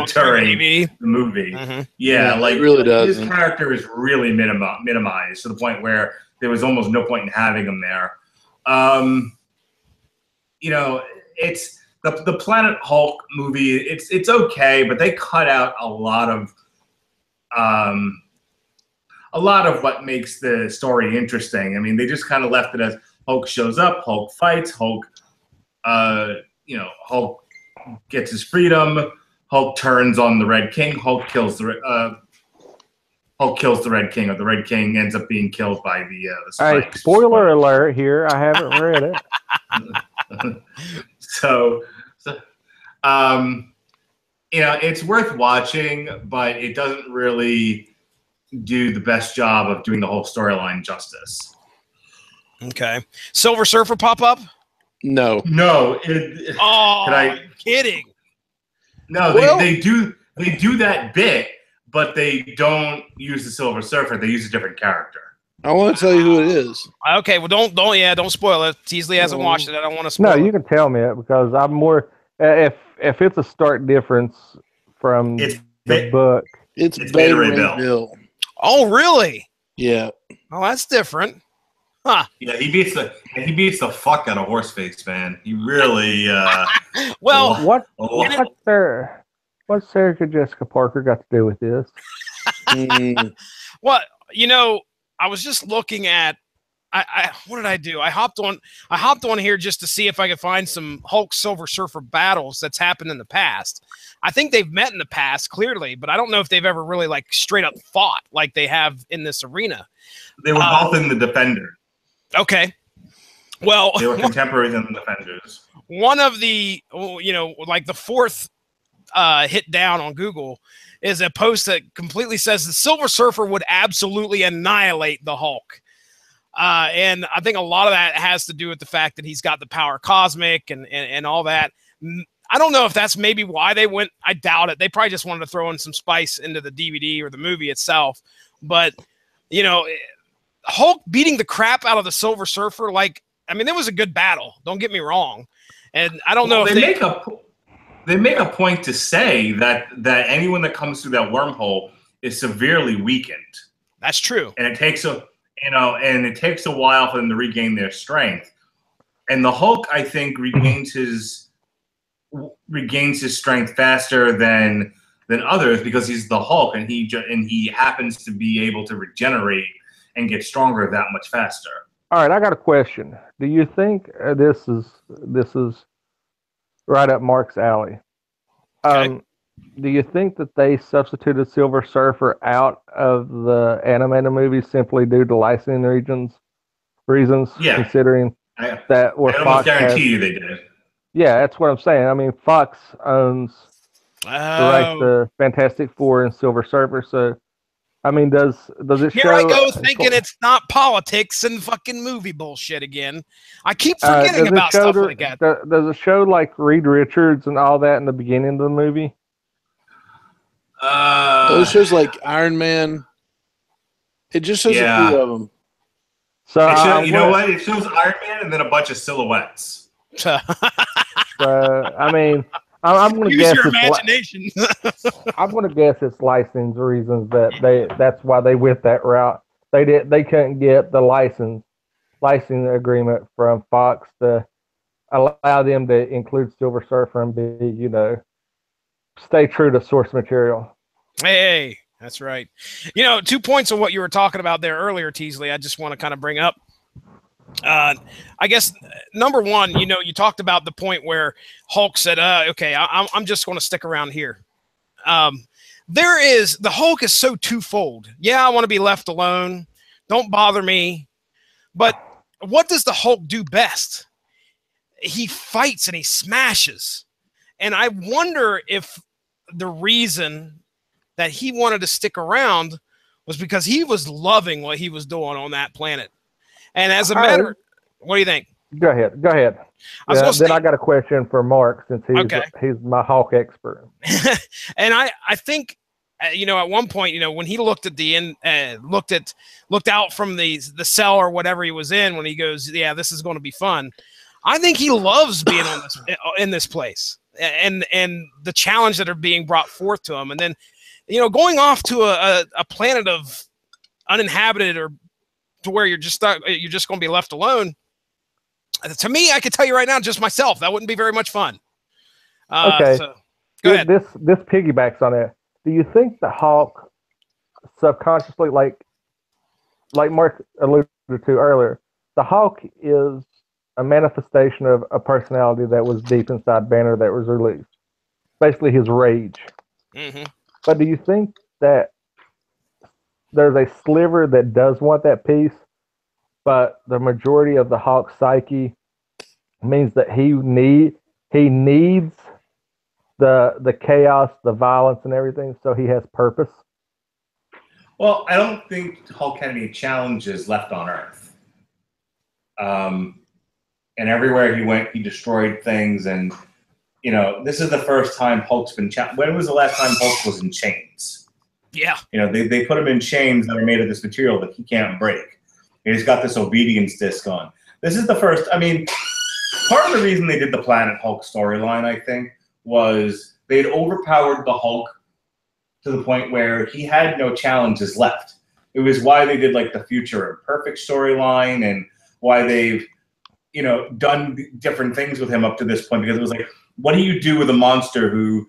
during the movie. Mm-hmm. Yeah, it really does. His character is really minimized to the point where there was almost no point in having him there. It's the Planet Hulk movie. It's okay, but they cut out a lot of what makes the story interesting. I mean, they just kind of left it as Hulk shows up, Hulk fights, Hulk gets his freedom, Hulk turns on the Red King, Hulk kills the Red King, or the Red King ends up being killed by the Spikes. Hey, spoiler alert here. I haven't read it. It's worth watching, but it doesn't really do the best job of doing the whole storyline justice. Okay. Silver Surfer pop up? No. Kidding. No, Well, they do that bit, but they don't use the Silver Surfer. They use a different character. I want to tell you who it is. Okay, well don't spoil it. Teasley hasn't watched it. I don't want to spoil it. No, you can tell me it, because I'm more if it's a stark difference from the book. It's Beta Ray Bill. Oh, really? Yeah. Oh, that's different. Huh. Yeah, he beats the fuck out of Horseface, man. He really Well, What's What's Sarah Jessica Parker got to do with this? Well, I was just looking at. What did I do? I hopped on here just to see if I could find some Hulk Silver Surfer battles that's happened in the past. I think they've met in the past, clearly, but I don't know if they've ever really like straight up fought like they have in this arena. They were both in the Defender. Okay. Well, they were contemporaries in the Defenders. One of the, like the fourth hit down on Google is a post that completely says the Silver Surfer would absolutely annihilate the Hulk. And I think a lot of that has to do with the fact that he's got the power cosmic and all that. I don't know if that's maybe why they went. I doubt it. They probably just wanted to throw in some spice into the DVD or the movie itself. But, Hulk beating the crap out of the Silver Surfer, it was a good battle. Don't get me wrong. And I don't know if they make a point to say that anyone that comes through that wormhole is severely weakened. That's true. And it takes a while for them to regain their strength. And the Hulk, I think, regains his strength faster than others because he's the Hulk, and he happens to be able to regenerate and get stronger that much faster. All right, I got a question. Do you think this is right up Mark's alley? Okay. Do you think that they substituted Silver Surfer out of the animated movie simply due to licensing reasons? Yeah. Considering that where I Fox guarantee you they did. Yeah, that's what I'm saying. I mean, Fox owns the rights to Fantastic Four and Silver Surfer, so I mean, does it show? Here I go thinking it's not politics and fucking movie bullshit again. I keep forgetting about stuff like that. Does it show like Reed Richards and all that in the beginning of the movie? It shows like Iron Man. It just shows a few of them. So you know what? It shows Iron Man and then a bunch of silhouettes. I mean, I'm going to guess your imagination. I'm going to guess it's license reasons that's why they went that route. They couldn't get the licensing agreement from Fox to allow them to include Silver Surfer and be, stay true to source material. Hey, that's right. 2 points on what you were talking about there earlier, Teasley, I just want to kind of bring up. I guess number one, you talked about the point where Hulk said, okay, I'm just going to stick around here. The Hulk is so twofold. Yeah, I want to be left alone. Don't bother me. But what does the Hulk do best? He fights and he smashes. And I wonder if the reason that he wanted to stick around was because he was loving what he was doing on that planet. And as a matter, what do you think? Go ahead. Then I got a question for Mark since he's my Hulk expert. And I think, at one point, when he looked at the end, looked out from the cell or whatever he was in, when he goes, yeah, this is going to be fun. I think he loves being in this place and the challenge that are being brought forth to him. And then, going off to a planet of uninhabited or to where you're just going to be left alone. To me, I can tell you right now, just myself, that wouldn't be very much fun. Okay. So, go ahead. This piggybacks on it. Do you think the Hulk subconsciously, like Mark alluded to earlier, the Hulk is a manifestation of a personality that was deep inside Banner that was released? Basically his rage. Mm-hmm. But do you think that there's a sliver that does want that peace, but the majority of the Hulk psyche means that he needs the chaos, the violence, and everything, so he has purpose? Well, I don't think Hulk had any challenges left on Earth. And everywhere he went, he destroyed things. And, this is the first time Hulk's been challenged. When was the last time Hulk was in chains? Yeah. They put him in chains that are made of this material that he can't break. He's got this obedience disc on. This is the first. I mean, part of the reason they did the Planet Hulk storyline, I think, was they'd overpowered the Hulk to the point where he had no challenges left. It was why they did like the Future Imperfect storyline and why they've, done different things with him up to this point, because it was like, what do you do with a monster who,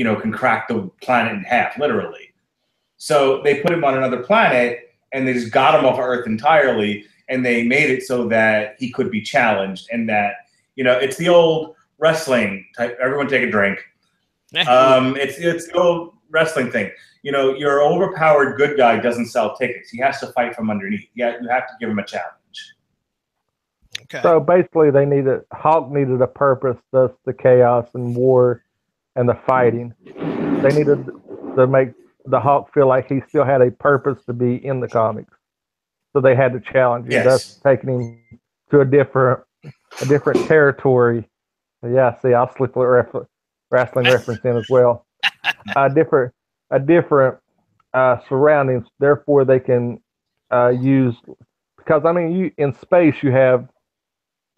can crack the planet in half, literally. So they put him on another planet, and they just got him off of Earth entirely, and they made it so that he could be challenged, and that, it's the old wrestling type. Everyone take a drink. It's the old wrestling thing. Your overpowered good guy doesn't sell tickets. He has to fight from underneath. You have to give him a challenge. Okay. So basically, Hulk needed a purpose, thus the chaos and war and the fighting. They needed to make the Hulk feel like he still had a purpose to be in the comics. So they had to challenge him, thus taking him to a different territory. Yeah, see, I'll slip a wrestling reference in as well. A different surroundings. Therefore, they can use, because in space you have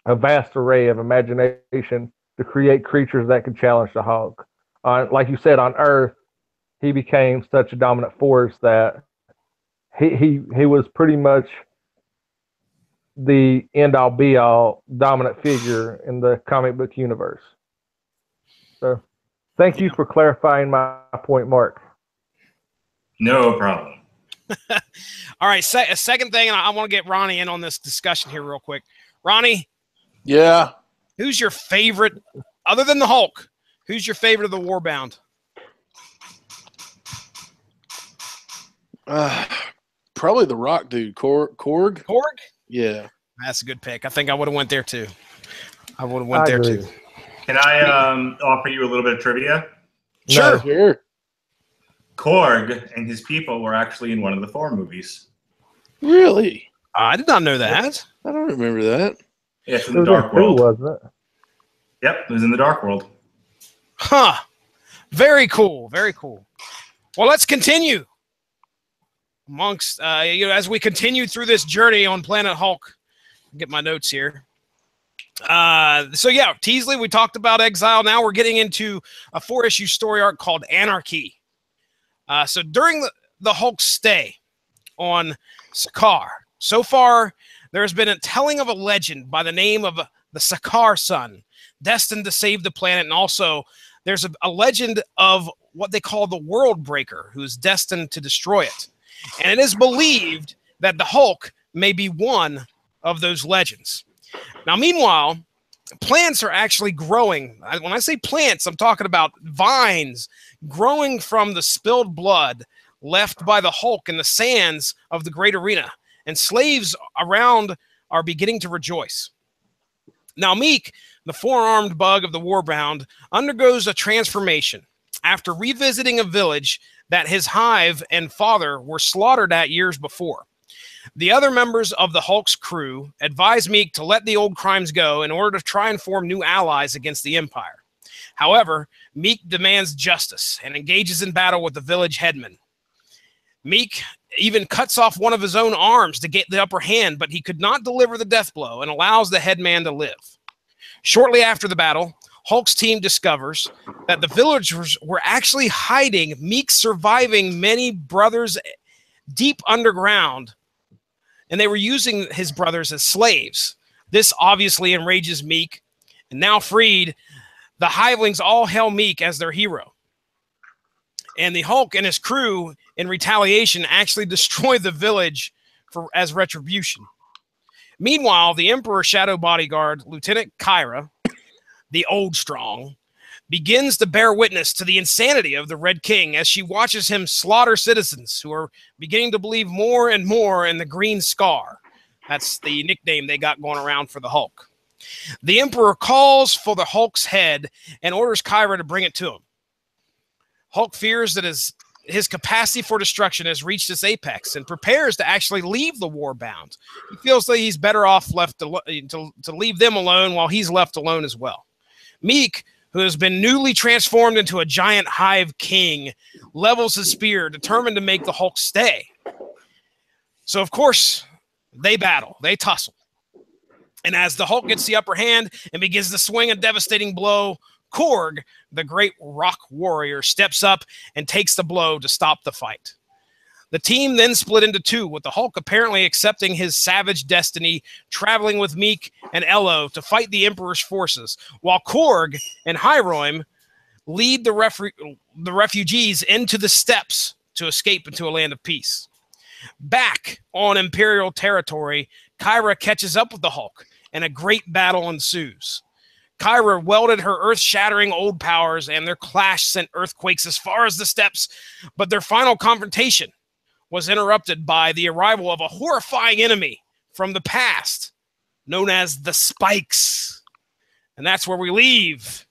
a vast array of imagination to create creatures that can challenge the Hulk. Like you said, on Earth, he became such a dominant force that he was pretty much the end-all be-all dominant figure in the comic book universe. So thank you for clarifying my point, Mark. No problem. All right, a second thing, and I want to get Ronnie in on this discussion here real quick. Ronnie? Yeah? Who's your favorite, other than the Hulk, who's your favorite of the Warbound? Probably the Rock dude, Korg. Korg? Yeah. That's a good pick. I think I would have went there too. Too. Can I offer you a little bit of trivia? Sure. Korg and his people were actually in one of the Thor movies. Really? I did not know that. I don't remember that. Yeah, it's in the Dark World. Wasn't it? Yep, it was in the Dark World. Huh. Very cool. Very cool. Well, let's continue. Amongst, as we continue through this journey on Planet Hulk, get my notes here. Teasley, we talked about Exile. Now we're getting into a 4-issue story arc called Anarchy. So during the Hulk's stay on Sakaar, so far there has been a telling of a legend by the name of the Sakaar Son, destined to save the planet, and also there's a legend of what they call the World Breaker, who is destined to destroy it. And it is believed that the Hulk may be one of those legends. Now, meanwhile, plants are actually growing. When I say plants, I'm talking about vines growing from the spilled blood left by the Hulk in the sands of the Great Arena. And slaves around are beginning to rejoice. Now, Meek, the four-armed bug of the Warbound, undergoes a transformation after revisiting a village that his hive and father were slaughtered at years before. The other members of the Hulk's crew advise Meek to let the old crimes go in order to try and form new allies against the Empire. However, Meek demands justice and engages in battle with the village headman. Meek even cuts off one of his own arms to get the upper hand, but he could not deliver the death blow and allows the headman to live. Shortly after the battle, Hulk's team discovers that the villagers were actually hiding Meek's surviving many brothers deep underground, and they were using his brothers as slaves. This obviously enrages Meek, and now freed, the Hivelings all hail Meek as their hero. And the Hulk and his crew, in retaliation, actually destroy the village as retribution. Meanwhile, the Emperor's shadow bodyguard, Lieutenant Kyra, the Old Strong, begins to bear witness to the insanity of the Red King as she watches him slaughter citizens who are beginning to believe more and more in the Green Scar. That's the nickname they got going around for the Hulk. The Emperor calls for the Hulk's head and orders Kyra to bring it to him. Hulk fears that his capacity for destruction has reached its apex and prepares to actually leave the Warbound. He feels that he's better off left to leave them alone while he's left alone as well. Meek, who has been newly transformed into a giant hive king, levels his spear, determined to make the Hulk stay. So, of course, they battle. They tussle. And as the Hulk gets the upper hand and begins to swing a devastating blow, Korg, the great rock warrior, steps up and takes the blow to stop the fight. The team then split into two, with the Hulk apparently accepting his savage destiny, traveling with Meek and Ello to fight the Emperor's forces, while Korg and Hiroim lead the refugees into the steppes to escape into a land of peace. Back on Imperial territory, Kyra catches up with the Hulk, and a great battle ensues. Kyra wielded her earth-shattering old powers, and their clash sent earthquakes as far as the steppes, but their final confrontation was interrupted by the arrival of a horrifying enemy from the past, known as the Spikes. And that's where we leave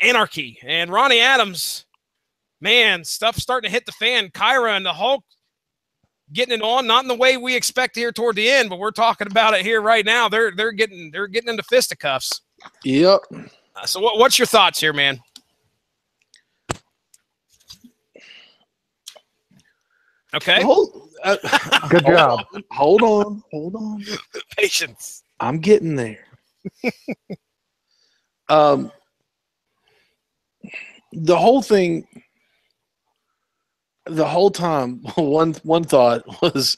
Anarchy. And Ronnie Adams, man, stuff's starting to hit the fan. Kyra and the Hulk getting it on, not in the way we expect here toward the end, but we're talking about it here right now. They're getting into fisticuffs. Yep. So what's your thoughts here, man? Okay. Good job. Hold on. Patience. I'm getting there. The whole thing, the whole time, one thought was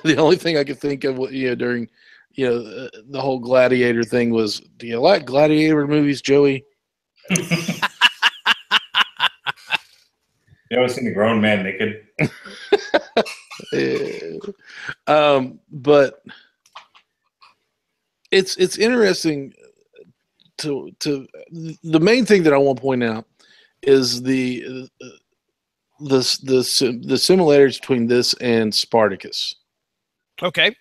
the only thing I could think of, during, the whole Gladiator thing was, do you like Gladiator movies, Joey? You ever seen a grown man naked? But it's interesting to the main thing that I want to point out is the similarities between this and Spartacus. Okay.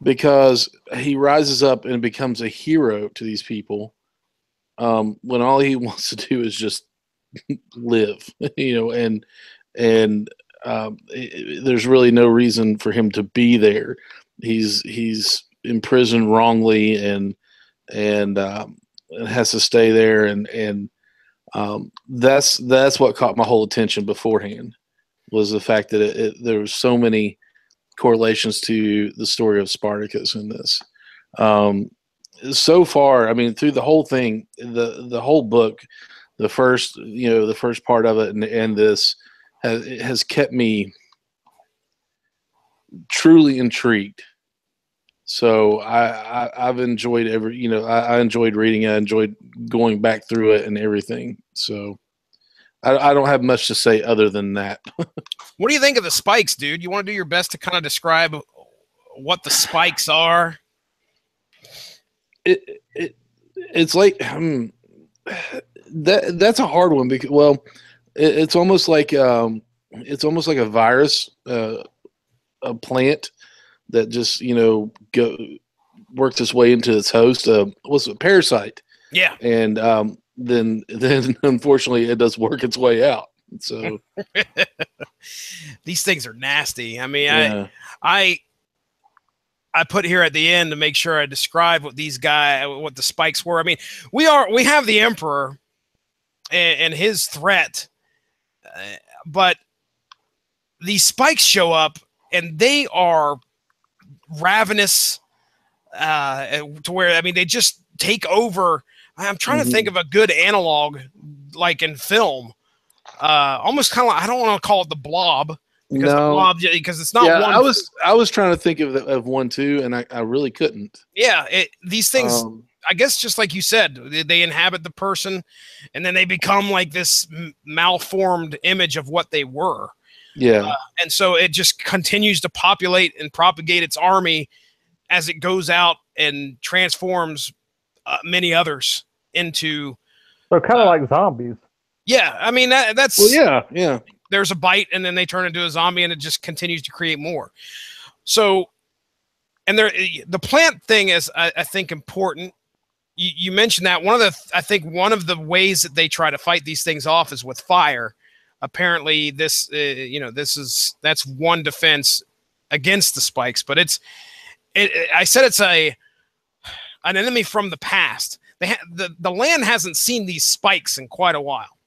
Because he rises up and becomes a hero to these people, when all he wants to do is just live, and there's really no reason for him to be there. He's imprisoned wrongly and has to stay there, and that's what caught my whole attention beforehand, was the fact that there was so many correlations to the story of Spartacus in this. So far, I mean, through the whole thing, the whole book, the first part of it and this has kept me truly intrigued. So I've enjoyed I enjoyed reading it. I enjoyed going back through it and everything. So I don't have much to say other than that. What do you think of the Spikes, dude? You want to do your best to kind of describe what the Spikes are? It's like that's a hard one because it's almost like a virus, a plant that just worked its way into its host. What's a parasite? Yeah, and then unfortunately it does work its way out. So these things are nasty. I mean, yeah. I put here at the end to make sure I describe what the Spikes were. I mean, we have the Emperor and his threat, but these Spikes show up and they are ravenous to where, I mean, they just take over. I'm trying to think of a good analog, like in film, almost kind of like, I don't want to call it the Blob. Because it's not one. I was trying to think of one too, and I really couldn't. Yeah, these things, I guess, just like you said, they inhabit the person, and then they become like this malformed image of what they were. Yeah, and so it just continues to populate and propagate its army as it goes out and transforms many others into. So kind of like zombies. Yeah, I mean that's. Well, yeah. There's a bite, and then they turn into a zombie, and it just continues to create more. So, and the plant thing is, I think, important. You mentioned that one of the ways that they try to fight these things off is with fire. Apparently, that's one defense against the Spikes, but I said it's an enemy from the past. The land hasn't seen these Spikes in quite a while,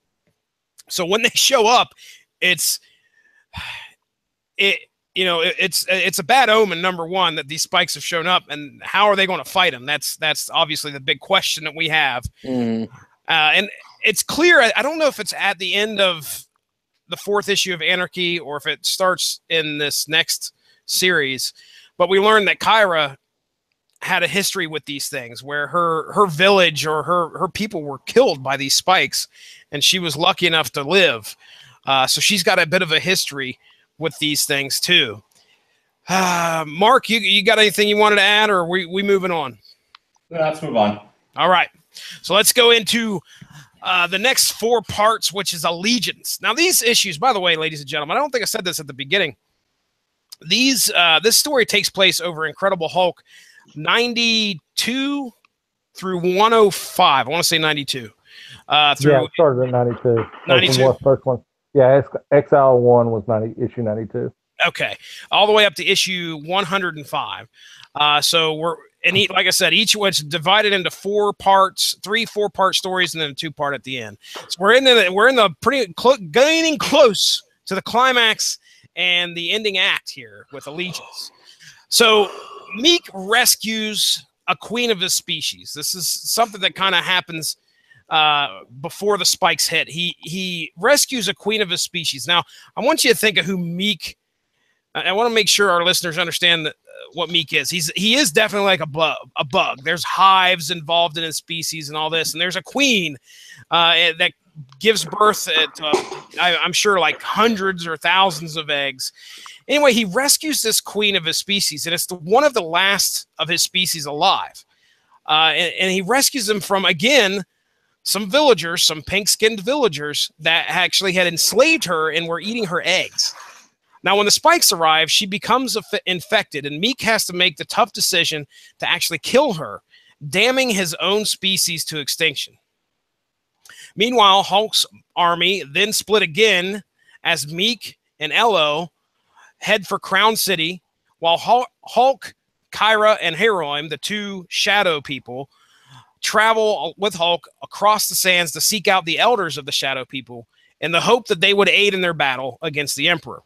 so when they show up, it's a bad omen, number one, that these Spikes have shown up, and how are they going to fight them? That's obviously the big question that we have. And it's clear, I don't know if it's at the end of the 4th issue of Anarchy or if it starts in this next series, but we learned that Kyra had a history with these things where her village or her people were killed by these spikes, and she was lucky enough to live. So she's got a bit of a history with these things too. Mark, you got anything you wanted to add, or are we moving on? Let's move on. All right. So let's go into the next 4 parts, which is Allegiance. Now, these issues, by the way, ladies and gentlemen, I don't think I said this at the beginning. This story takes place over Incredible Hulk 92 through 105. I want to say 92. Yeah, it started at 92. 92. First one. Yeah, Exile 1 was issue 92. Okay, all the way up to issue 105. So like I said, each one's divided into 4 parts, 3 4-part stories, and then a 2-part at the end. So we're in the getting close to the climax and the ending act here with Allegiance. So Meek rescues a queen of his species. This is something that kind of happens before the spikes hit. He rescues a queen of his species. Now, I want you to think of who Meek. I want to make sure our listeners understand what Meek is. He is definitely like a bug. There's hives involved in his species and all this, and there's a queen that gives birth to, I'm sure, like hundreds or thousands of eggs. Anyway, he rescues this queen of his species, and it's one of the last of his species alive. And he rescues them from, again, some villagers, some pink-skinned villagers that actually had enslaved her and were eating her eggs. Now, when the spikes arrive, she becomes infected, and Meek has to make the tough decision to actually kill her, damning his own species to extinction. Meanwhile, Hulk's army then split again as Meek and Elo head for Crown City, while Hulk, Kyra, and Heroim, the 2 shadow people, travel with Hulk across the sands to seek out the elders of the shadow people in the hope that they would aid in their battle against the Emperor.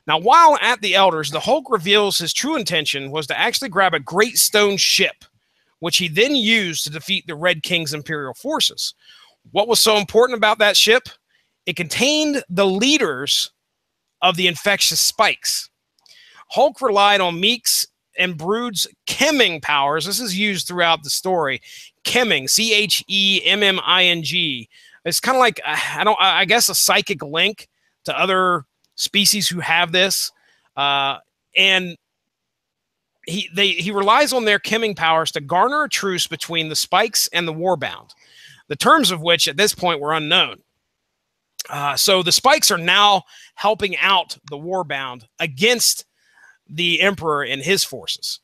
Now, while at the elders, the Hulk reveals his true intention was to actually grab a great stone ship, which he then used to defeat the Red King's Imperial forces. What was so important about that ship? It contained the leaders of the infectious spikes. Hulk relied on Meek's and Brood's chemming powers. This is used throughout the story. Chemming, Chemming. It's kind of like, I guess, a psychic link to other species who have this, and he relies on their chemming powers to garner a truce between the spikes and the Warbound, the terms of which at this point were unknown. So the spikes are now helping out the Warbound against the Emperor and his forces.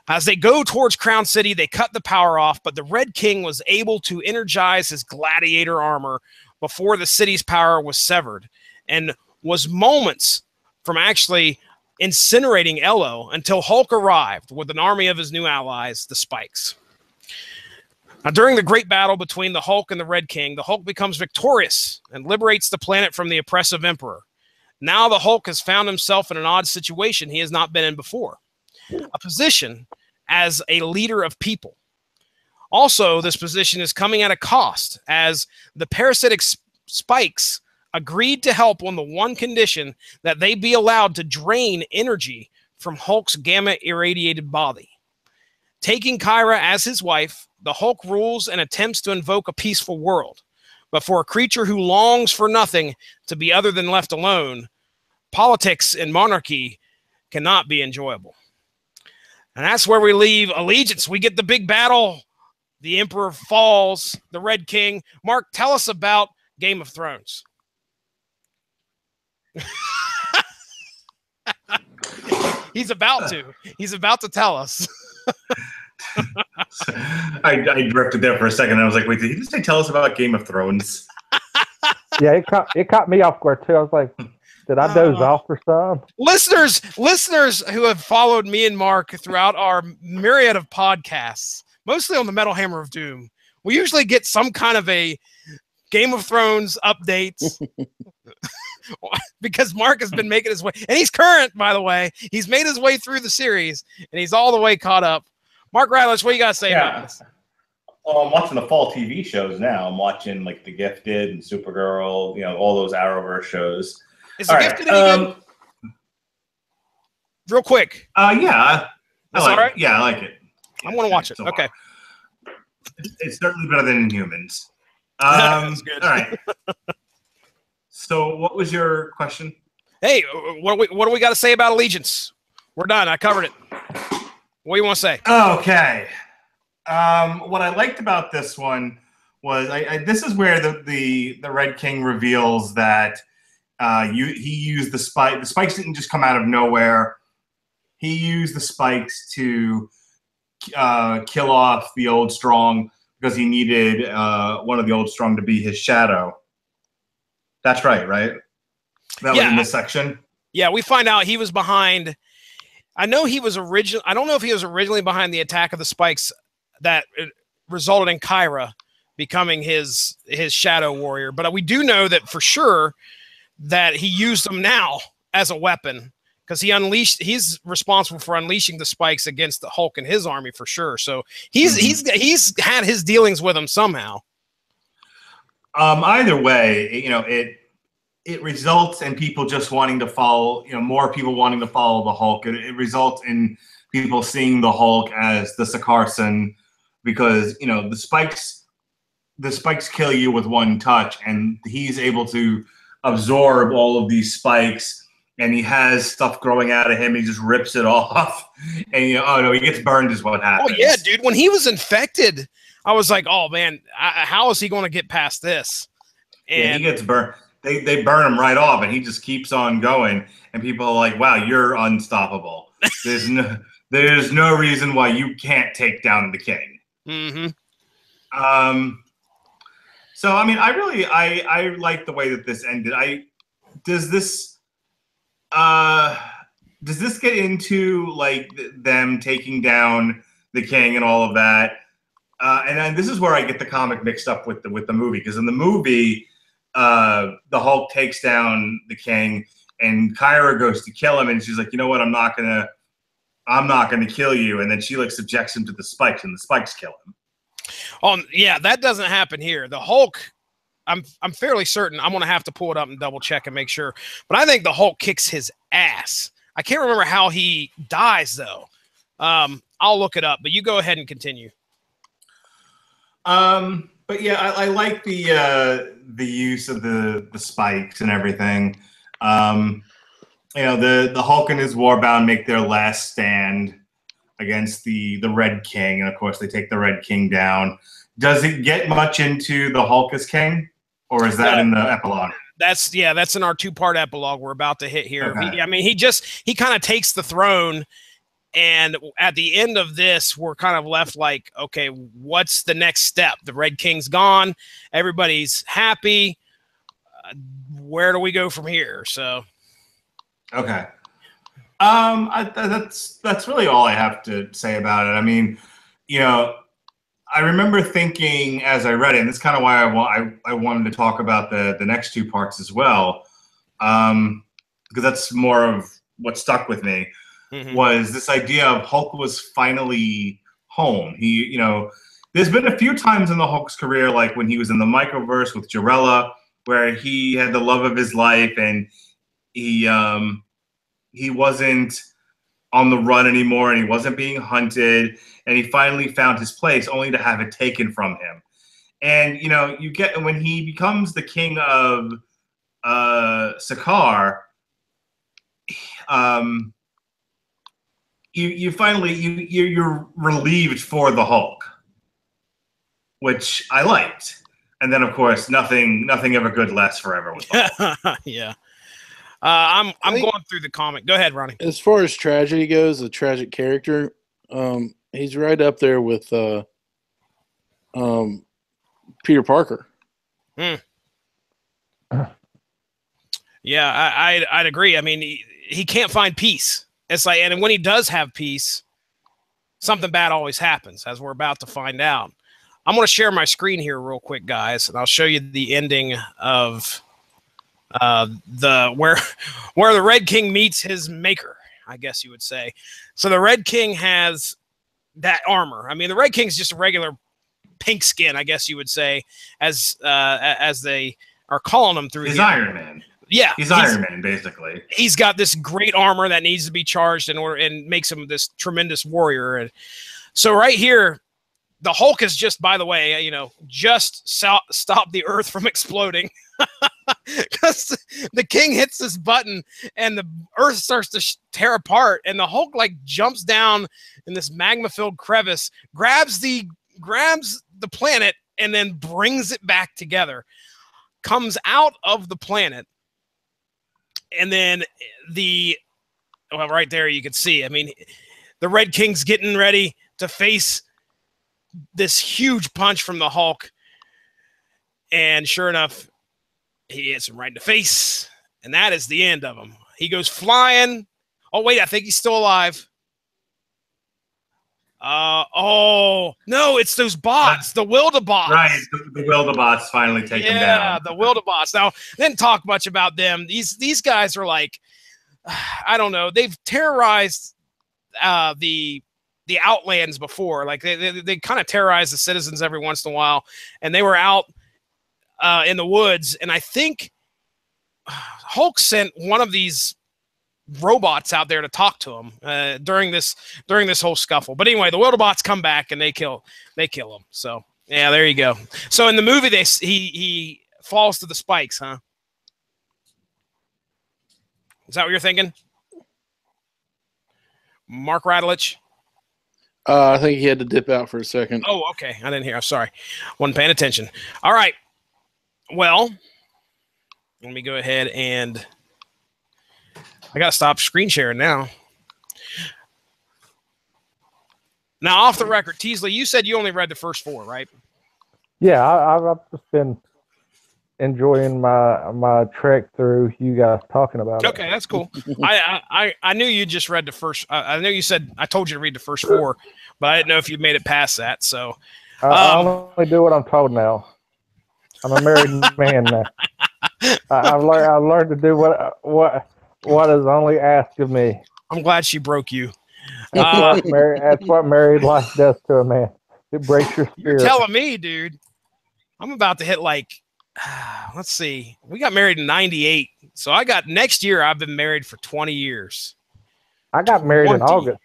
As they go towards Crown City, they cut the power off, but the Red King was able to energize his gladiator armor before the city's power was severed, and was moments from actually incinerating Elo until Hulk arrived with an army of his new allies, the Spikes. Now, during the great battle between the Hulk and the Red King, the Hulk becomes victorious and liberates the planet from the oppressive Emperor. Now the Hulk has found himself in an odd situation he has not been in before, a position as a leader of people. Also, this position is coming at a cost, as the parasitic spikes agreed to help on the one condition that they be allowed to drain energy from Hulk's gamma-irradiated body. Taking Kyra as his wife, the Hulk rules and attempts to invoke a peaceful world. But for a creature who longs for nothing to be other than left alone, politics and monarchy cannot be enjoyable. And that's where we leave Allegiance. We get the big battle. The Emperor falls, the Red King. Mark, tell us about Game of Thrones. He's about to tell us. I drifted there for a second. And I was like, wait, did he just say tell us about Game of Thrones? Yeah, it caught me off guard too. I was like, did I doze off or something? Listeners who have followed me and Mark throughout our myriad of podcasts, mostly on the Metal Hammer of Doom, we usually get some kind of a Game of Thrones updates. Because Mark has been making his way, and he's current, by the way. He's made his way through the series, and he's all the way caught up. Mark Rylich, what do you got to say about this? Well, I'm watching the fall TV shows now. I'm watching like The Gifted and Supergirl, all those Arrowverse shows. Is The Gifted any good? Real quick. Yeah. I like it. Yeah, I like it. I'm going to watch it. so far. Okay. It's certainly better than Inhumans. That's good. All right. So, what was your question? Hey, what do we got to say about Allegiance? We're done. I covered it. What do you want to say? Okay. What I liked about this one was this is where the Red King reveals that he used the spike. The spikes didn't just come out of nowhere. He used the spikes to kill off the Old Strong because he needed one of the Old Strong to be his shadow. That's right? That was in this section. Yeah, we find out he was behind. I know he was original. I don't know if he was originally behind the attack of the spikes that resulted in Kyra becoming his shadow warrior, but we do know that for sure that he used them now as a weapon because he's responsible for unleashing the spikes against the Hulk and his army for sure. So he's had his dealings with them somehow. Either way, it results in people just wanting to follow, more people wanting to follow the Hulk. It results in people seeing the Hulk as the Sakaarson because, the spikes kill you with one touch, and he's able to absorb all of these spikes, and he has stuff growing out of him. He just rips it off, and, he gets burned is what happens. Oh, yeah, dude. When he was infected, I was like, oh, man, how is he going to get past this? And he gets burned. They burn him right off, and he just keeps on going. And people are like, "Wow, you're unstoppable. There's no reason why you can't take down the King." Mm-hmm. So I mean, I like the way that this ended. Does this get into like them taking down the King and all of that? And then this is where I get the comic mixed up with the movie, because in the movie, the Hulk takes down the King, and Kyra goes to kill him, and she's like, "You know what? I'm not gonna kill you." And then she like subjects him to the spikes, and the spikes kill him. Yeah, that doesn't happen here. The Hulk, I'm fairly certain. I'm gonna have to pull it up and double check and make sure. But I think the Hulk kicks his ass. I can't remember how he dies though. I'll look it up. But you go ahead and continue. But yeah, I like the use of the spikes and everything. The Hulk and his Warbound make their last stand against the Red King, and of course they take the Red King down. Does it get much into the Hulk as King, or is that in the epilogue? That's in our 2-part epilogue we're about to hit here. Okay. He kind of takes the throne. And at the end of this, we're kind of left like, okay, what's the next step? The Red King's gone. Everybody's happy. Where do we go from here? So, okay. That's really all I have to say about it. I mean, I remember thinking as I read it, and that's kind of why I wanted to talk about the next 2 parts as well, because that's more of what stuck with me. Mm-hmm. Was this idea of Hulk was finally home. He, there's been a few times in the Hulk's career, like when he was in the Microverse with Jarella, where he had the love of his life, and he wasn't on the run anymore, and he wasn't being hunted, and he finally found his place, only to have it taken from him. And you get when he becomes the king of Sakaar. You're relieved for the Hulk, which I liked, and then of course nothing ever good lasts forever with the Hulk. Yeah, I'm going through the comic. Go ahead, Ronnie. As far as tragedy goes, a tragic character, he's right up there with Peter Parker. Yeah, I'd agree. I mean, he can't find peace. It's like, and when he does have peace, something bad always happens, as we're about to find out. I'm going to share my screen here real quick, guys, and I'll show you the ending of where the Red King meets his maker, I guess you would say. So the Red King has that armor. I mean, the Red King's just a regular pink skin, I guess you would say, as they are calling him through. He's Iron Man. Yeah, he's Iron Man, basically. He's got this great armor that needs to be charged in order and makes him this tremendous warrior. And So right here, the Hulk is just, by the way, just stop the Earth from exploding. Because the King hits this button and the Earth starts to tear apart, and the Hulk like jumps down in this magma-filled crevice, grabs the planet, and then brings it back together. Comes out of the planet, and then right there you can see. I mean, the Red King's getting ready to face this huge punch from the Hulk, and sure enough, he hits him right in the face, and that is the end of him. He goes flying. Oh, wait, I think he's still alive. Oh, no, it's those bots, the Wildabots. Right, the Wildabots finally take him down. Yeah, the Wildabots. Now, didn't talk much about them. These guys are like, I don't know. They've terrorized the Outlands before. Like, they kind of terrorize the citizens every once in a while, and they were out in the woods, and I think Hulk sent one of these robots out there to talk to him during this whole scuffle. But anyway, the Wildabots come back and they kill him. So yeah, there you go. So in the movie, he falls to the spikes, huh? Is that what you're thinking, Mark Radulich? I think he had to dip out for a second. Oh, okay. I didn't hear. I'm sorry. Wasn't paying attention. All right. Well, let me go ahead and I got to stop screen sharing now. Now, off the record, Teasley, you said you only read the first 4, right? Yeah, I've just been enjoying my trek through you guys talking about it. Okay, that's cool. I knew you just read the first. I know you said I told you to read the first 4, but I didn't know if you made it past that. So I only do what I'm told now. I'm a married man now. I've learned to do what is only asked of me. I'm glad she broke you. That's what married life does to a man. It breaks your spirit. You're telling me, dude. I'm about to hit let's see. We got married in 98. So I got next year. I've been married for 20 years. I got married in August.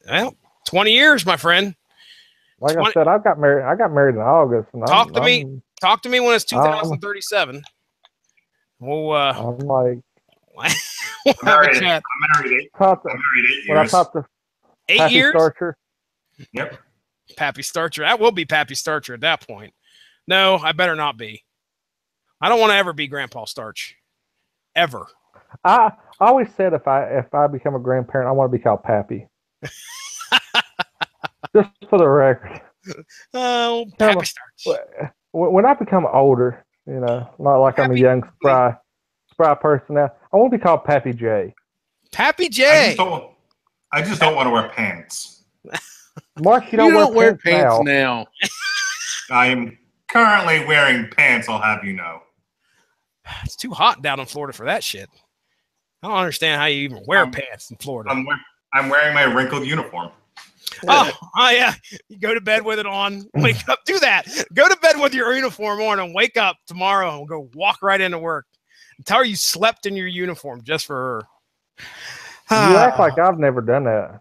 Well, 20 years, my friend. Like I said, I got married in August. And Talk to me when it's 2037. Well, I'm like, I'm married 8 years. 8 years? Starcher. Yep. Pappy Starcher. That will be Pappy Starcher at that point. No, I better not be. I don't want to ever be Grandpa Starch. Ever. I always said if I become a grandparent, I want to be called Pappy. Just for the record. Oh, Pappy Starch. When I become older, not like Pappy, I'm a young spry person now, I want to be called Pappy J. Pappy J. I just don't want to wear pants. Mark, you don't wear pants now. I'm currently wearing pants, I'll have you know. It's too hot down in Florida for that shit. I don't understand how you even wear pants in Florida. I'm wearing my wrinkled uniform. Oh, yeah. You go to bed with it on, wake up, do that. Go to bed with your uniform on and wake up tomorrow and go walk right into work. And tell her you slept in your uniform just for her. You act like I've never done that.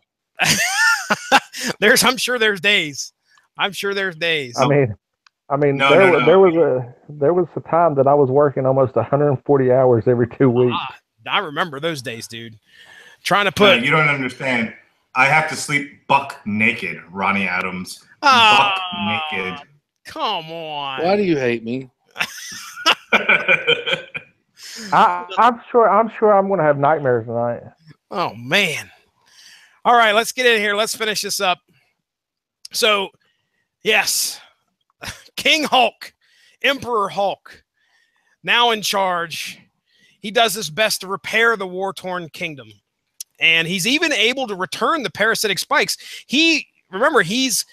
I'm sure there's days. I mean, there was a time that I was working almost 140 hours every 2 weeks. I remember those days, dude. Trying to put. You don't understand. I have to sleep buck naked, Ronnie Adams. Buck naked. Come on. Why do you hate me? I'm sure I'm going to have nightmares tonight. Oh man. All right, let's get in here. Let's finish this up. So, yes, King Hulk, Emperor Hulk, now in charge. He does his best to repair the war-torn kingdom. And he's even able to return the parasitic spikes. Remember, he's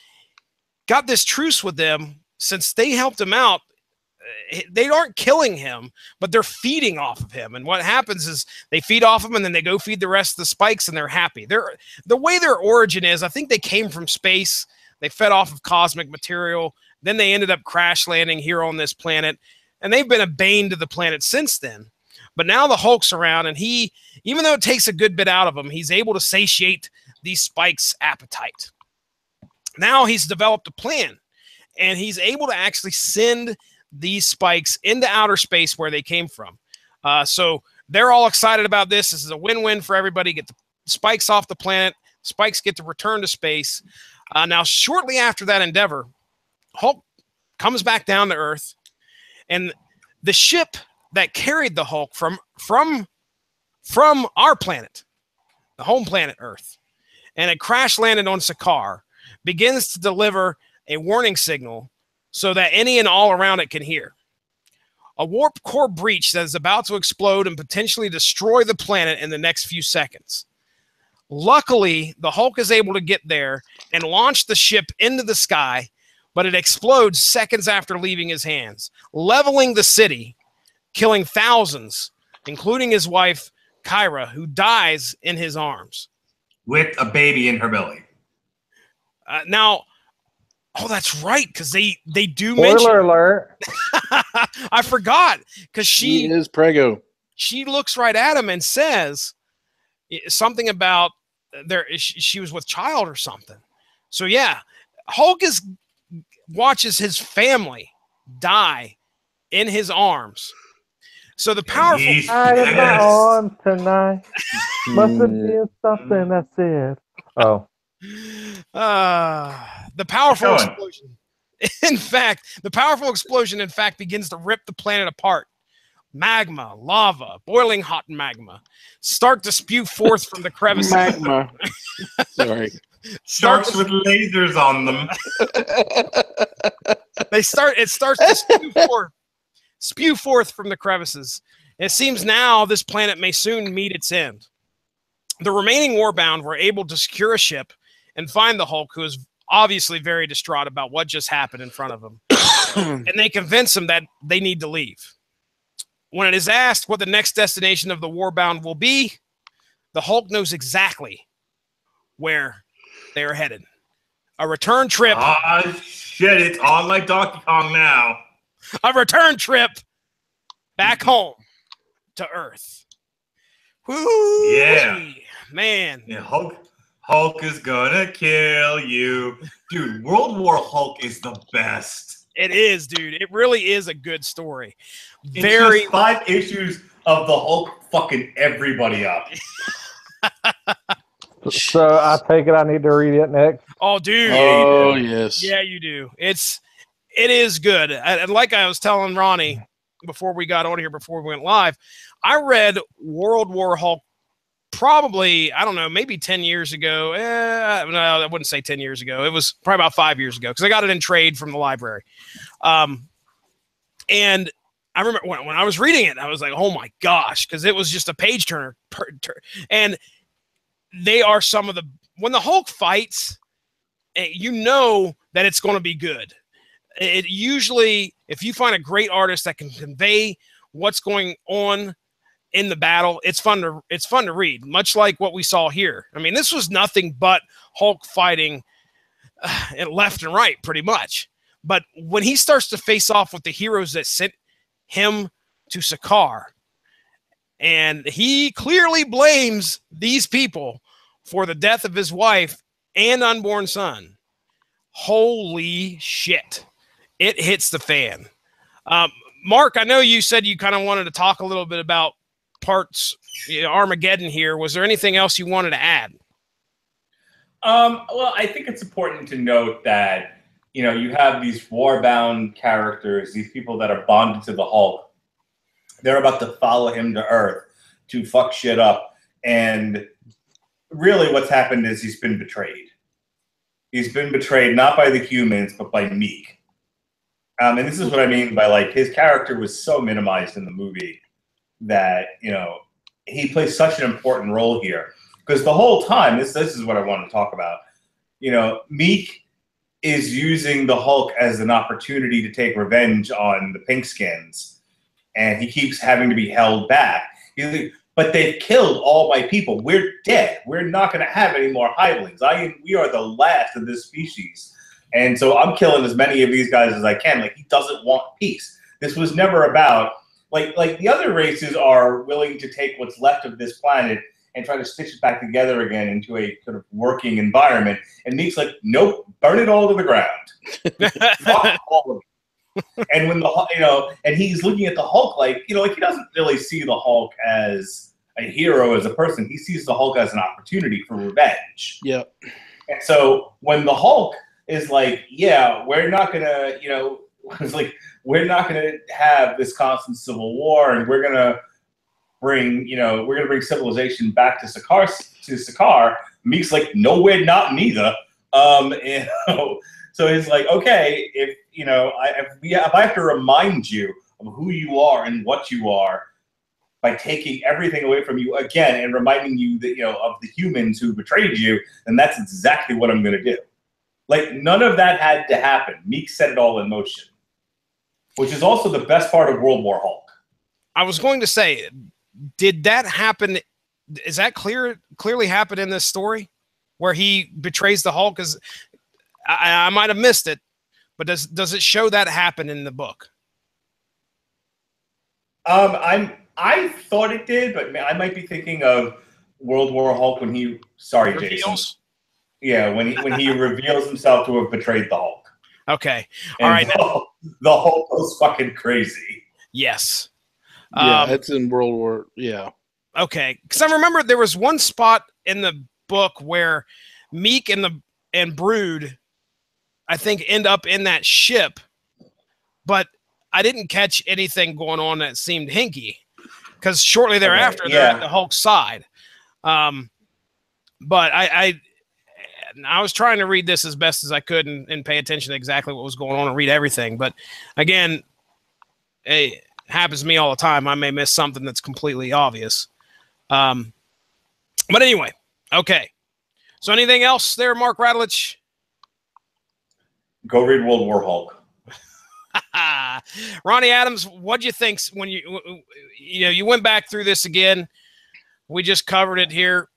got this truce with them since they helped him out. They aren't killing him, but they're feeding off of him. And what happens is they feed off him and then they go feed the rest of the spikes and they're happy. The way their origin is, I think they came from space. They fed off of cosmic material. Then they ended up crash landing here on this planet. And they've been a bane to the planet since then. But now the Hulk's around, and even though it takes a good bit out of him, he's able to satiate these spikes' appetite. Now he's developed a plan, and he's able to actually send these spikes into outer space where they came from. So they're all excited about this. This is a win-win for everybody. Get the spikes off the planet. Spikes get to return to space. Now, shortly after that endeavor, Hulk comes back down to Earth, and the ship that carried the Hulk from our planet, the home planet Earth, and it crash landed on Sakaar, begins to deliver a warning signal so that any and all around it can hear. A warp core breach that is about to explode and potentially destroy the planet in the next few seconds. Luckily, the Hulk is able to get there and launch the ship into the sky, but it explodes seconds after leaving his hands, leveling the city, killing thousands, including his wife, Kyra, who dies in his arms. With a baby in her belly. Now, oh, that's right, because they do Spoiler mention. alert. I forgot, because He is Prego. she looks right at him and says something about she was with child or something. So yeah, Hulk watches his family die in his arms. So the powerful I am not on tonight. Must have been something I said. Oh. The powerful explosion. In fact, the powerful explosion, begins to rip the planet apart. Magma, lava, boiling hot magma start to spew forth from the crevices. Magma. Sorry. Sharks with lasers on them. It starts to spew forth from the crevices. It seems now this planet may soon meet its end. The remaining Warbound were able to secure a ship and find the Hulk, who is obviously very distraught about what just happened in front of him. And they convince him that they need to leave. When it is asked what the next destination of the Warbound will be, the Hulk knows exactly where they are headed. A return trip. Ah, shit, it's on like Donkey Kong now. A return trip back home to Earth. Woo! Yeah. Man. Yeah, Hulk is gonna kill you. Dude, World War Hulk is the best. It is, dude. It really is a good story. It's just 5 issues of the Hulk fucking everybody up. So I take it I need to read it next. Oh, dude. Oh, yes. Yeah, you do. It is good. And like I was telling Ronnie before we got on here, before we went live, I read World War Hulk probably, I don't know, maybe 10 years ago. No, I wouldn't say 10 years ago. It was probably about 5 years ago because I got it in trade from the library. And I remember when I was reading it, I was like, oh my gosh, because it was just a page turner. And they are some of the, when the Hulk fights, you know that it's going to be good. It usually, if you find a great artist that can convey what's going on in the battle, it's fun to read, much like what we saw here. I mean, this was nothing but Hulk fighting left and right, pretty much. But when he starts to face off with the heroes that sent him to Sakaar, and he clearly blames these people for the death of his wife and unborn son. Holy shit. It hits the fan. Mark, I know you said you kind of wanted to talk a little bit about parts, Armageddon here. Was there anything else you wanted to add? Well, I think it's important to note that, you have these warbound characters, these people that are bonded to the Hulk. They're about to follow him to Earth to fuck shit up. And really what's happened is he's been betrayed. He's been betrayed not by the humans, but by Meek. And this is what I mean by, like, his character was so minimized in the movie that, he plays such an important role here. Because the whole time, this is what I want to talk about. Meek is using the Hulk as an opportunity to take revenge on the Pinkskins. And he keeps having to be held back. He's like, but they've killed all my people. We're dead. We're not going to have any more hivelings. We are the last of this species. And so I'm killing as many of these guys as I can. Like, he doesn't want peace. This was never about, like the other races are willing to take what's left of this planet and try to stitch it back together again into a sort of working environment. And Meek's like, nope, burn it all to the ground. Fuck all of it. And when and he's looking at the Hulk like he doesn't really see the Hulk as a hero, as a person. He sees the Hulk as an opportunity for revenge. Yeah. And so when the Hulk is like, yeah, we're not gonna, it's like we're not gonna have this constant civil war, and we're gonna bring civilization back to Sakaar. Meek's like, no, we're not neither. So he's like, okay, if I have to remind you of who you are and what you are by taking everything away from you again and reminding you that of the humans who betrayed you, then that's exactly what I'm going to do. Like, none of that had to happen. Meek set it all in motion, which is also the best part of World War Hulk. I was going to say, did that happen? Is that clearly happen in this story where he betrays the Hulk? Because I might have missed it, but does it show that happen in the book? I thought it did, but I might be thinking of World War Hulk when he reveals? Jason. Yeah, when he reveals himself to have betrayed the Hulk. Okay. All right. The Hulk goes fucking crazy. Yes. Yeah, it's in World War. Yeah. Okay, because I remember there was one spot in the book where Meek and Brood, I think, end up in that ship, but I didn't catch anything going on that seemed hinky, because shortly thereafter they're at the Hulk's side. But I was trying to read this as best as I could and pay attention to exactly what was going on and read everything. But again, it happens to me all the time. I may miss something that's completely obvious. But anyway, okay. So anything else there, Mark Radulich? Go read World War Hulk. Ronnie Adams, what'd you think when you went back through this again? We just covered it here.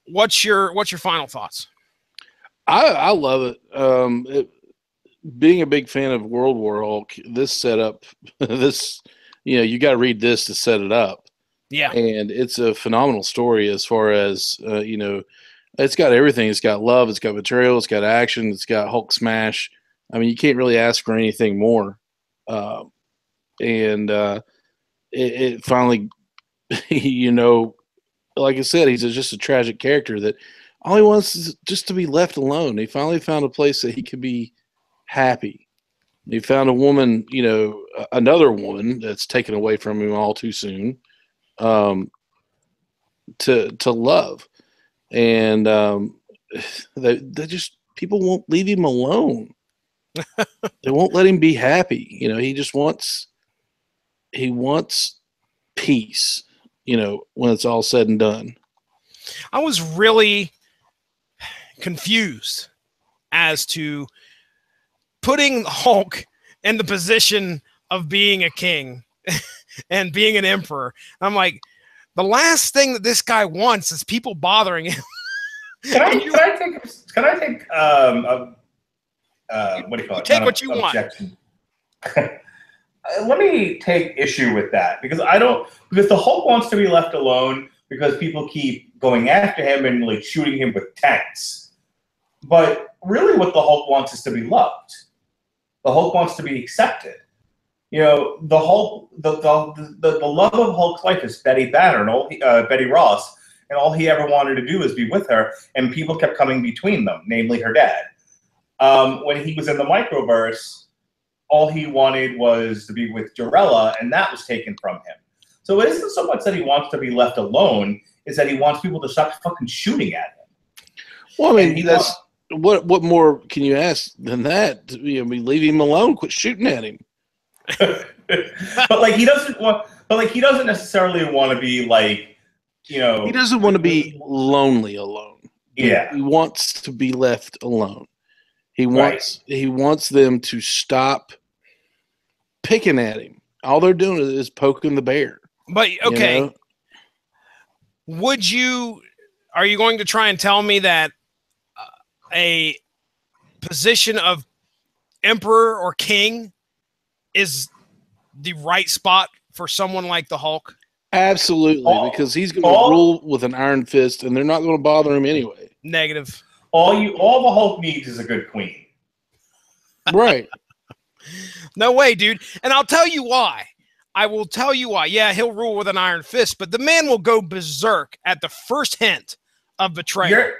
What's your final thoughts? I love it. Being a big fan of World War Hulk, this setup, you got to read this to set it up. Yeah, and it's a phenomenal story as far as it's got everything. It's got love, it's got betrayal, it's got action, it's got Hulk smash. I mean, you can't really ask for anything more. It finally, like I said, he's just a tragic character that all he wants is just to be left alone. He finally found a place that he could be happy. He found a woman, another woman that's taken away from him all too soon, to love. And they just, people won't leave him alone. They won't let him be happy. He just wants peace, when it's all said and done. I was really confused as to putting Hulk in the position of being a king and being an emperor. I'm like, the last thing that this guy wants is people bothering him. Can I take what do you call it? Take what you want. Let me take issue with that because the Hulk wants to be left alone because people keep going after him and like shooting him with tanks. But really what the Hulk wants is to be loved. The Hulk wants to be accepted. The Hulk, the love of Hulk's life is Betty Banner and Betty Ross, and all he ever wanted to do is be with her, and people kept coming between them, namely her dad. When he was in the Microverse, all he wanted was to be with Jarella, and that was taken from him. So it isn't so much that he wants to be left alone, it's that he wants people to stop fucking shooling at him. Well, I mean, what more can you ask than that? Leave him alone, quit shooting at him. But he doesn't necessarily want to be he doesn't want to be lonely alone. Yeah. He wants to be left alone. He wants them to stop picking at him. All they're doing is poking the bear. But okay. Are you going to try and tell me that a position of emperor or king is the right spot for someone like the Hulk? Absolutely, All- because he's going to all- rule with an iron fist, and they're not going to bother him anyway. Negative. All the Hulk needs is a good queen. Right. No way, dude. And I'll tell you why. I will tell you why. Yeah, he'll rule with an iron fist, but the man will go berserk at the first hint of betrayal.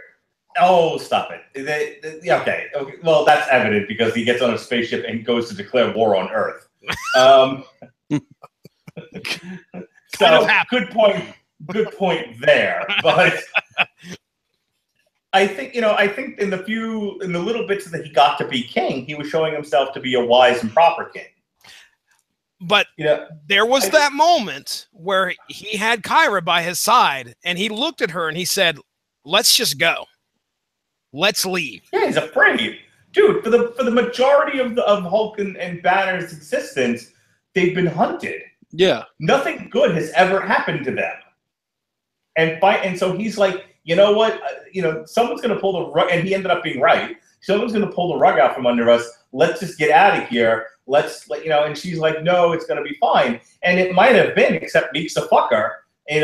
Oh, stop it. Yeah, okay. Well, that's evident because he gets on a spaceship and goes to declare war on Earth. So good point there. But I think in the little bits that he got to be king, he was showing himself to be a wise and proper king. But there was that moment where he had Kyra by his side, and he looked at her and he said, "Let's just go. Let's leave." Yeah, he's afraid, dude. For the majority of Hulk and Banner's existence, they've been hunted. Yeah. Nothing good has ever happened to them. And so he's like, you know what? Someone's going to pull the rug, and he ended up being right. Someone's going to pull the rug out from under us. Let's just get out of here. And she's like, no, it's going to be fine. And it might have been, except Meek's a fucker, and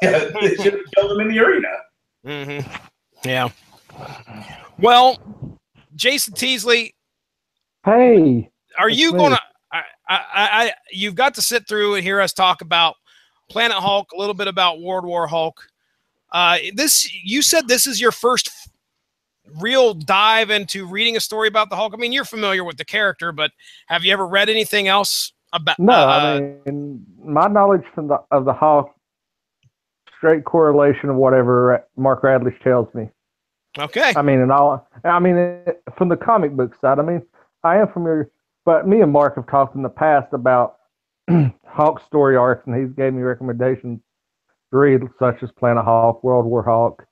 they should have killed him in the arena. Mm-hmm. Yeah. Well, Jason Teasley. Hey. Are you going to, you've got to sit through and hear us talk about Planet Hulk, a little bit about World War Hulk. You said this is your first real dive into reading a story about the Hulk. I mean, you're familiar with the character, but have you ever read anything else about? No, I mean, my knowledge of the Hulk, straight correlation of whatever Mark Radlish tells me. Okay. I mean, from the comic book side, I mean, I am familiar, but me and Mark have talked in the past about Hulk story arcs, and he's gave me recommendations to read, such as Planet Hulk, World War Hulk,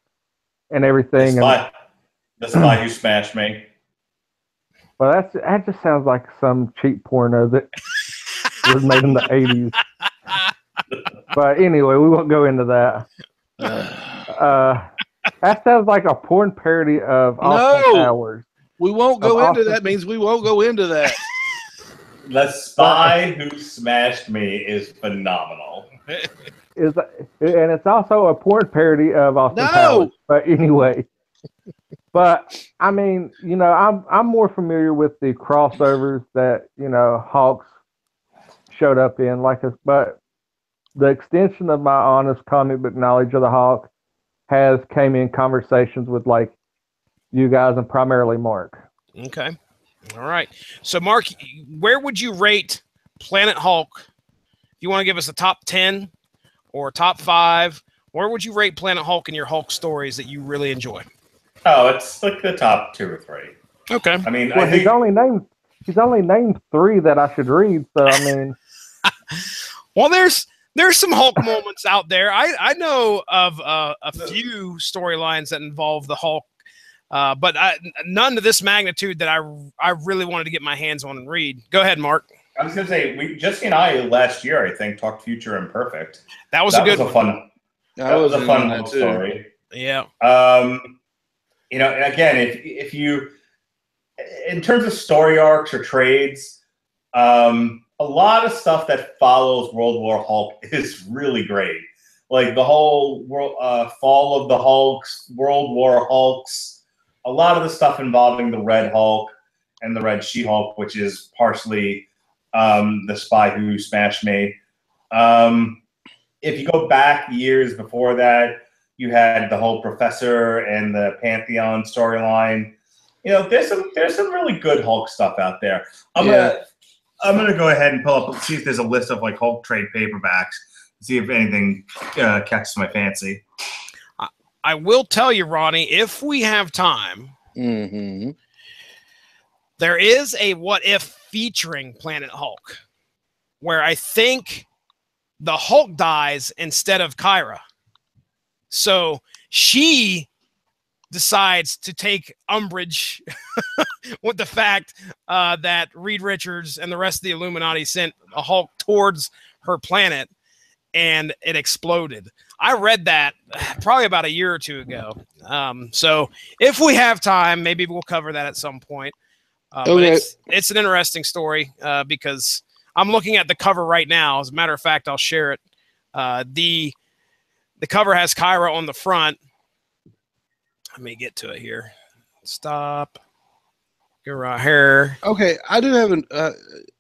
and everything. The Spy Who Smashed Me. Well, that just sounds like some cheap porno that was made in the 80s. But anyway, we won't go into that. That sounds like a porn parody of Austin Powers. We won't go into that. Means we won't go into that. The Spy Who Smashed Me is phenomenal. And it's also a porn parody of Austin Powers. But anyway. But I mean, I'm more familiar with the crossovers that Hulk's showed up in, but the extension of my honest comic book knowledge of the Hulk came in conversations with you guys and primarily Mark. Okay, all right. So Mark, where would you rate Planet Hulk? If you want to give us a top 10 or top 5, where would you rate Planet Hulk in your Hulk stories that you really enjoy? Oh, it's like the top 2 or 3. Okay. I mean, well, he's only named 3 that I should read. So I mean, well, there's some Hulk moments out there. I know of a few storylines that involve the Hulk, but none to this magnitude that I really wanted to get my hands on and read. Go ahead, Mark. I was going to say, Jesse and I last year, I think, talked Future Imperfect. That was a good one. That was a fun Hulk story. Yeah. Again, if you, in terms of story arcs or trades, a lot of stuff that follows World War Hulk is really great. Like the whole fall of the Hulks, World War Hulks, a lot of the stuff involving the Red Hulk and the Red She-Hulk, which is partially the Spy Who Smashed Me. If you go back years before that, you had the whole Professor and the Pantheon storyline. There's some really good Hulk stuff out there. I'm gonna go ahead and pull up, see if there's a list of Hulk trade paperbacks, see if anything catches my fancy. I will tell you, Ronnie, if we have time, there is a What If featuring Planet Hulk, where I think the Hulk dies instead of Kyra. So she decides to take umbrage with the fact that Reed Richards and the rest of the Illuminati sent a Hulk towards her planet, and it exploded. I read that probably about a year or 2 ago. So if we have time, maybe we'll cover that at some point. Okay. But it's an interesting story because I'm looking at the cover right now. As a matter of fact, I'll share it The cover has Kyra on the front. Let me get to it here. Stop. Go right here. Okay, I do have an.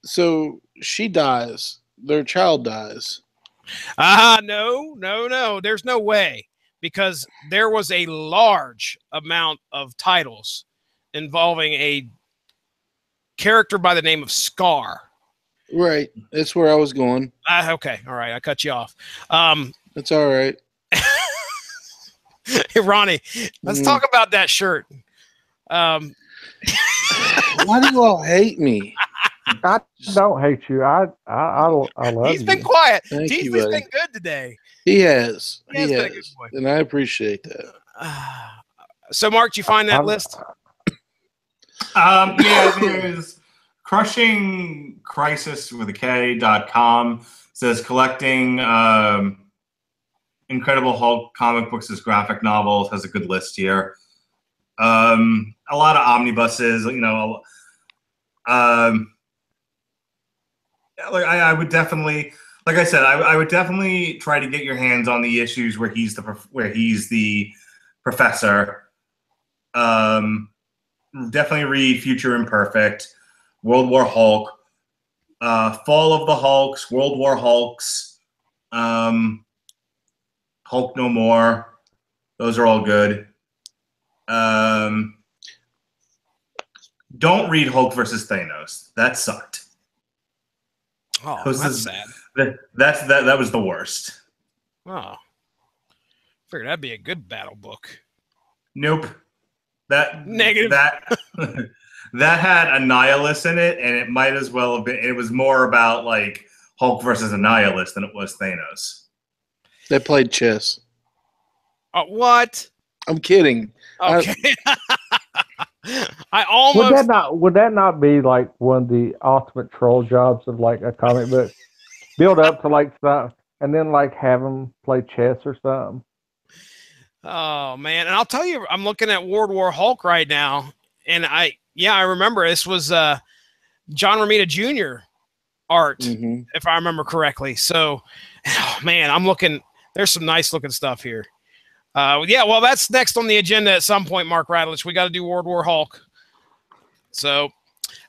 So she dies. Their child dies. No. There's no way, because there was a large amount of titles involving a character by the name of Scar. Right. That's where I was going. Okay. All right. I cut you off. That's all right. Hey, Ronnie, let's talk about that shirt. Why do you all hate me? I don't hate you. I love He's you. been quiet. Thank you, Teasley's buddy. been good today. He has. He has been a good boy. And I appreciate that. So, Mark, did you find that I'm- list? Yeah, there's Crushing Crisis with a K.com says collecting Incredible Hulk comic books as graphic novels, has a good list here. A lot of omnibuses, you know. Like I would definitely, like I said, I would definitely try to get your hands on the issues where he's the professor. Definitely read Future Imperfect, World War Hulk, Fall of the Hulks, World War Hulks, Hulk No More. Those are all good. Don't read Hulk versus Thanos. That sucked. Oh, This that's is- sad. That was the worst. Oh, figured that'd be a good battle book. Nope. That Negative. That that had Annihilus in it, and it might as well have been. It was more about like Hulk versus Annihilus than it was Thanos. They played chess. What? I'm kidding. Okay. I almost. Would that not be like one of the ultimate troll jobs of like a comic book? Build up to like stuff and then like have them play chess or something. Oh man, and I'll tell you, I'm looking at World War Hulk right now, and I remember this was John Romita Jr. art, Mhm. if I remember correctly. So, oh, man, I'm looking. There's some nice looking stuff here. Yeah, well, that's next on the agenda at some point, Mark Radulich. We got to do World War Hulk. So,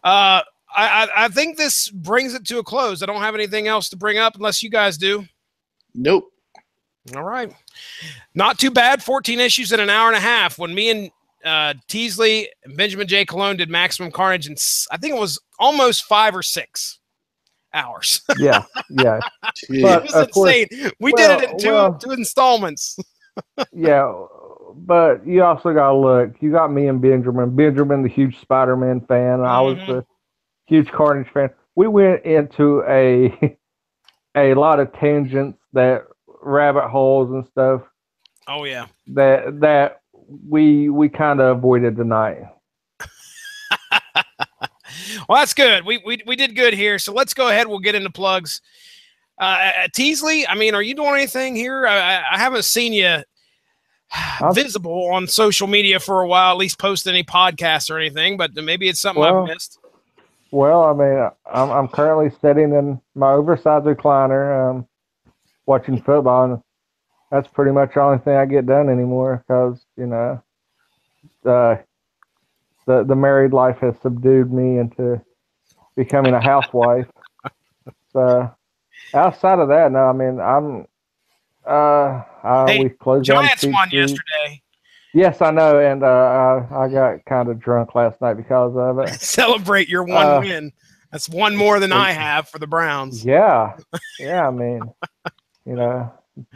I think this brings it to a close. I don't have anything else to bring up unless you guys do. Nope. All right. Not too bad. 14 issues in an hour and a half. When me and Teasley and Benjamin J. Cologne did Maximum Carnage, and I think it was almost 5 or 6. Hours. Yeah. It But, was of course- insane. We did it in two installments. Yeah, but you also got to look. You got me and Benjamin. Benjamin, the huge Spider-Man fan. And I was Mhm. the huge Carnage fan. We went into a lot of tangents, that rabbit holes and stuff Oh yeah. that we kind of avoided tonight. Well, that's good. We did good here. So let's go ahead. We'll get into plugs. Teasley, I mean, are you doing anything here? I haven't seen you visible on social media for a while, at least post any podcasts or anything, but maybe it's something Well, I've missed. Well, I mean, I'm currently sitting in my oversized recliner, watching football, and that's pretty much the only thing I get done anymore because the married life has subdued me into becoming a housewife. So outside of that, no, I mean, Hey, we closed down Giants won CC. yesterday. Yes, I know, and I got kind of drunk last night because of it. Celebrate your one win. That's one more than I have for the Browns. Yeah, I mean,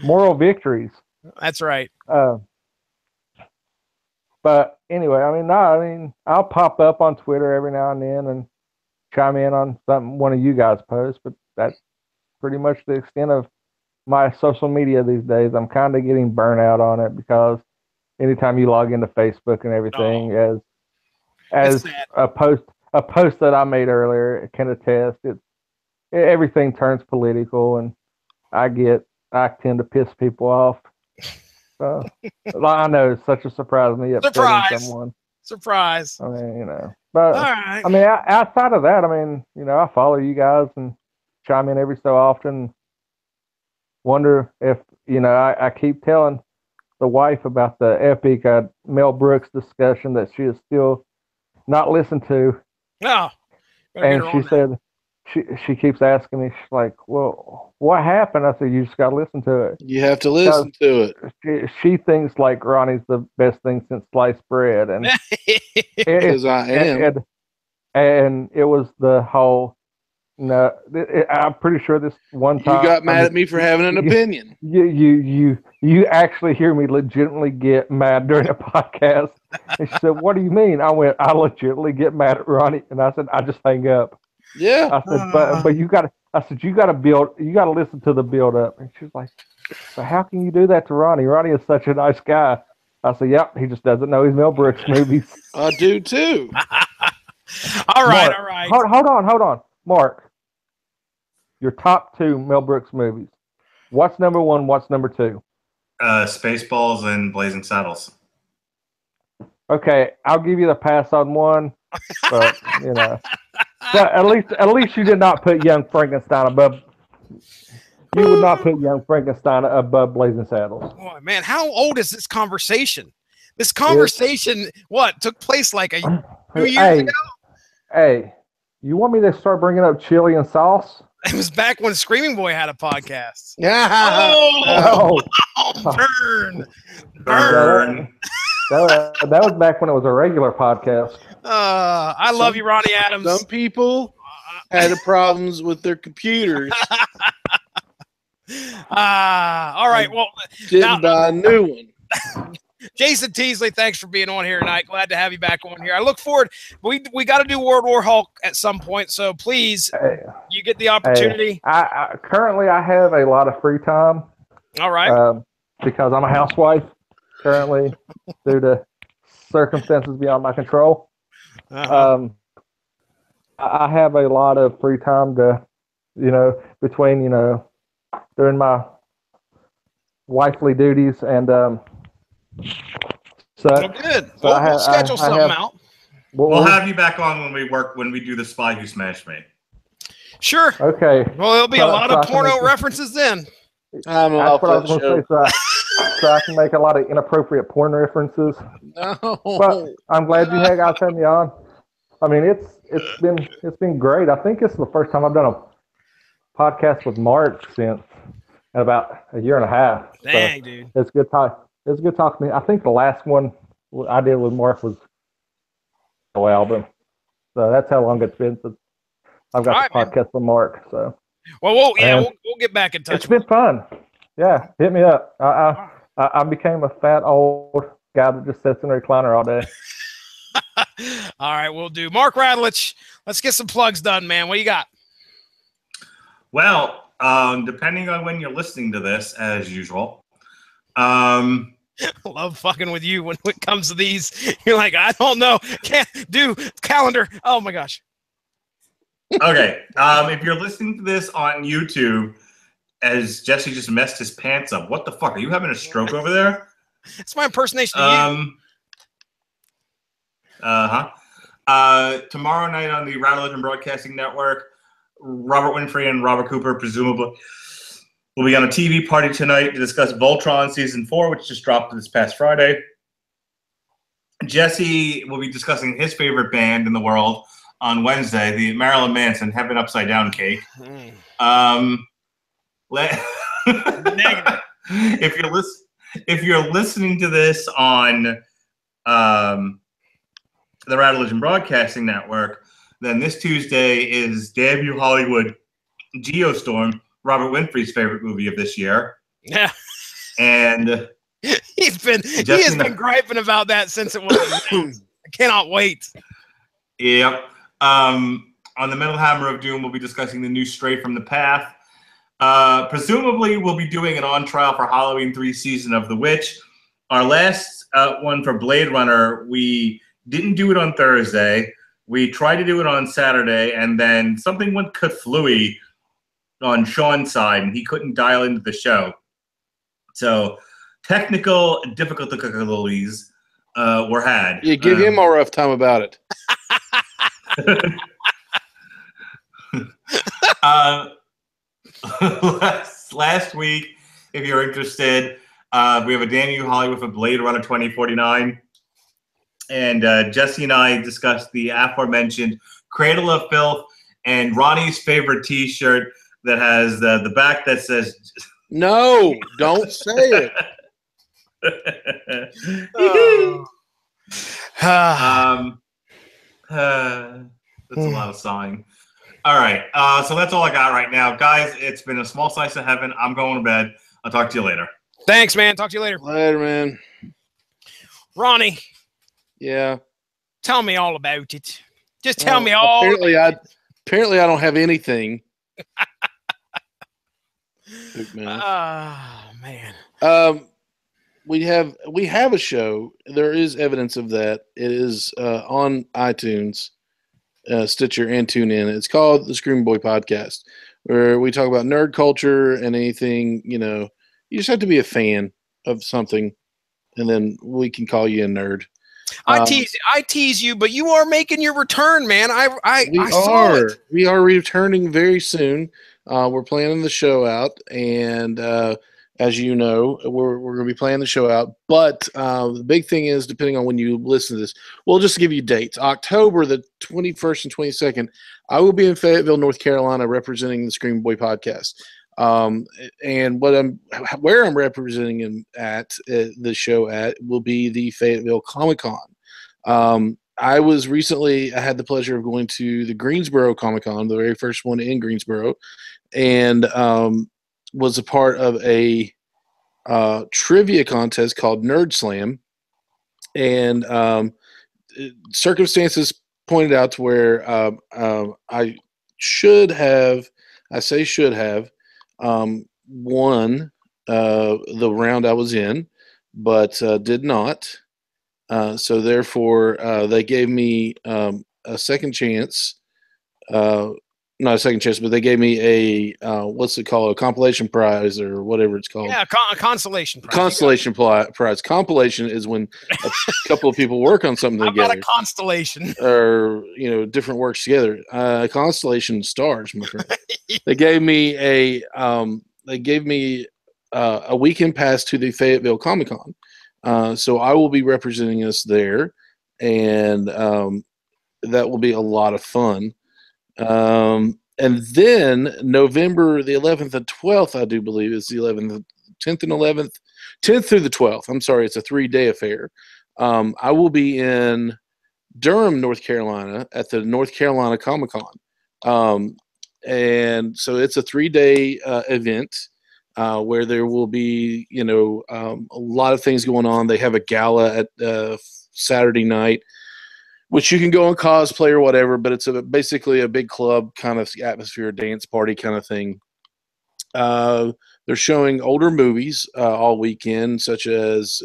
moral victories. That's right. But anyway, I mean, I'll pop up on Twitter every now and then and chime in on something one of you guys posts, but that's pretty much the extent of my social media these days. I'm kind of getting burnt out on it because anytime you log into Facebook and everything, as It's sad. a post that I made earlier can attest, everything turns political, and I tend to piss people off. So I know it's such a surprise me upsetting Surprise. someone. Surprise. I mean, but All right. I mean, outside of that, I mean, I follow you guys and chime in every so often. wonder if, I keep telling the wife about the epic Mel Brooks discussion that she is still not listened to. No. And she said, she keeps asking me, she's like, well, what happened? I said, you just got to listen to it. You have to listen to it. She thinks like Ronnie's the best thing since sliced bread. And because I am. And it was the whole, no, I'm pretty sure this one time. You got mad at me for having an opinion. You actually hear me legitimately get mad during a podcast. And she said, what do you mean? I went, I legitimately get mad at Ronnie. And I said, I just hang up. Yeah. I said, but you got to listen to the build up. And she's like, but how can you do that to Ronnie? Ronnie is such a nice guy. I said, yep, he just doesn't know his Mel Brooks movies. I do too. All right. Hold on. Mark, your top 2 Mel Brooks movies. What's number 1? What's number 2? Spaceballs and Blazing Saddles. Okay, I'll give you the pass on one, but but at least you did not put Young Frankenstein above. You would not put Young Frankenstein above Blazing Saddles. Boy, man, how old is this conversation? This conversation, took place like 2 years ago? Hey, you want me to start bringing up chili and sauce? It was back when Screaming Boy had a podcast. Yeah. Oh, burn. That was back when it was a regular podcast. I love you, Ronnie Adams. Some people had problems with their computers. All right. Well, didn't buy a new one. Jason Teasley, thanks for being on here tonight. Glad to have you back on here. I look forward. We got to do World War Hulk at some point, so please, you get the opportunity. I currently have a lot of free time. All right. Because I'm a housewife currently due to circumstances beyond my control. Uh-huh. I have a lot of free time to, between doing my wifely duties and well, good. We'll schedule something out. We'll have you back on when we do the Spy Who Smashed Me. Sure. Okay. Well, there'll be a lot of porno references then. That's what I was going to say. So I can make a lot of inappropriate porn references. No. But I'm glad you guys had me on. I mean, it's been great. I think it's the first time I've done a podcast with Mark since about a year and a half. Dang, dude. It's good talk. It's good talking to me. I think the last one I did with Mark was the album. So that's how long it's been since I've got the podcast with Mark. So we'll get back in touch. It's been fun. Yeah, hit me up. I became a fat old guy that just sits in a recliner all day. All right, we'll do. Mark Radulich, let's get some plugs done, man. What do you got? Well, depending on when you're listening to this, as usual. I love fucking with you when it comes to these. You're like, I don't know. Can't do calendar. Oh, my gosh. Okay. If you're listening to this on YouTube, as Jesse just messed his pants up, what the fuck? Are you having a stroke over there? It's my impersonation of you. Tomorrow night on the Radulich Broadcasting Network, Robert Winfrey and Robert Cooper, presumably, will be on a TV party tonight to discuss Voltron Season 4, which just dropped this past Friday. Jesse will be discussing his favorite band in the world on Wednesday, the Marilyn Manson Heaven Upside Down Cake. If you're listening to this on the Radulich Broadcasting Network, then this Tuesday is Damn You Hollywood Geostorm, Robert Winfrey's favorite movie of this year. Yeah. And he has been griping about that since it was announced. I cannot wait. Yep. On the Metal Hammer of Doom, we'll be discussing the new Stray from the Path. Presumably, we'll be doing an on trial for Halloween 3 Season of the Witch. Our last one for Blade Runner, we didn't do it on Thursday. We tried to do it on Saturday, and then something went kaflooey on Sean's side, and he couldn't dial into the show. So technical difficulties were had. Yeah, give him a rough time about it. last week, if you're interested, we have a Dan U. Hollywood with Blade Runner 2049. And Jesse and I discussed the aforementioned Cradle of Filth and Ronnie's favorite T-shirt that has the back that says... No, don't say it. That's a lot of sighing. All right, so that's all I got right now. Guys, it's been a small slice of heaven. I'm going to bed. I'll talk to you later. Thanks, man. Talk to you later. Later, man. Ronnie, Yeah. tell me all about it. Just tell me all. Apparently, I don't have anything. Big man. Oh, man. We have a show. There is evidence of that. It is on iTunes, Stitcher, and TuneIn. It's called the Scream Boy Podcast, where we talk about nerd culture and anything. You just have to be a fan of something, and then we can call you a nerd. I tease you, but you are making your return, man. I saw it. We are returning very soon. We're planning the show out, and as you know, we're going to be planning the show out. But the big thing is, depending on when you listen to this, we'll just give you dates. October the 21st and 22nd, I will be in Fayetteville, North Carolina, representing the Scream Boy Podcast. And where I'm representing him at the show at will be the Fayetteville Comic-Con. I had the pleasure of going to the Greensboro Comic-Con, the very first one in Greensboro, and was a part of a trivia contest called Nerd Slam. And circumstances pointed out to where I should have won the round I was in, but did not. So therefore, they gave me a second chance. Not a second chance, but they gave me a what's it called? A compilation prize or whatever it's called. Yeah, a consolation prize. Constellation prize. Compilation is when a couple of people work on something How together. about a constellation? Or different works together. Constellation stars, my friend. They gave me a weekend pass to the Fayetteville Comic-Con. So I will be representing us there, and that will be a lot of fun. And then November the 11th and 12th, I do believe, is the 11th, 10th and 11th, 10th through the 12th. I'm sorry, it's a 3-day affair. I will be in Durham, North Carolina, at the North Carolina Comic-Con. And so it's a 3-day event. Where there will be, a lot of things going on. They have a gala at Saturday night, which you can go and cosplay or whatever, but it's basically a big club kind of atmosphere, dance party kind of thing. They're showing older movies all weekend, such as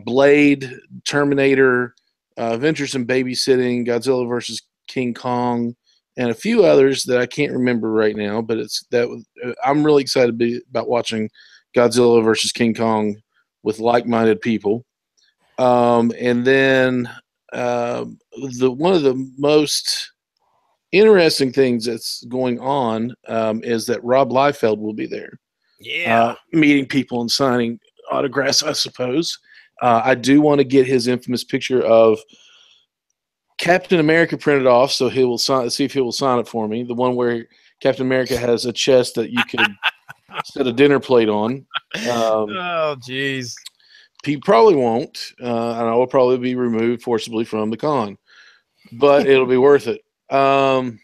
Blade, Terminator, Adventures in Babysitting, Godzilla vs. King Kong, and a few others that I can't remember right now, but I'm really excited about watching Godzilla versus King Kong with like-minded people. And then one of the most interesting things that's going on is that Rob Liefeld will be there. Yeah. Meeting people and signing autographs, I suppose. I do want to get his infamous picture of Captain America printed off, so see if he will sign it for me. The one where Captain America has a chest that you could set a dinner plate on. Oh, jeez. He probably won't, and I will probably be removed forcibly from the con, but it'll be worth it. And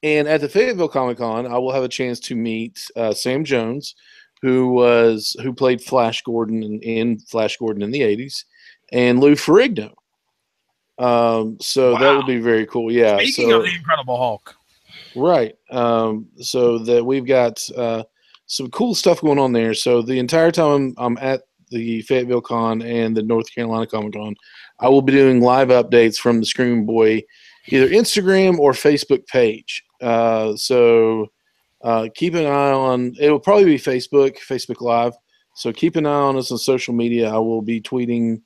at the Fayetteville Comic-Con, I will have a chance to meet Sam Jones, who played Flash Gordon in Flash Gordon in the 80s, and Lou Ferrigno. So that would be very cool. Yeah. Speaking of the Incredible Hulk. Right. So that we've got some cool stuff going on there. So the entire time I'm at the Fayetteville Con and the North Carolina Comic Con, I will be doing live updates from the Screaming Boy, either Instagram or Facebook page. So keep an eye on, it will probably be Facebook Live. So keep an eye on us on social media. I will be tweeting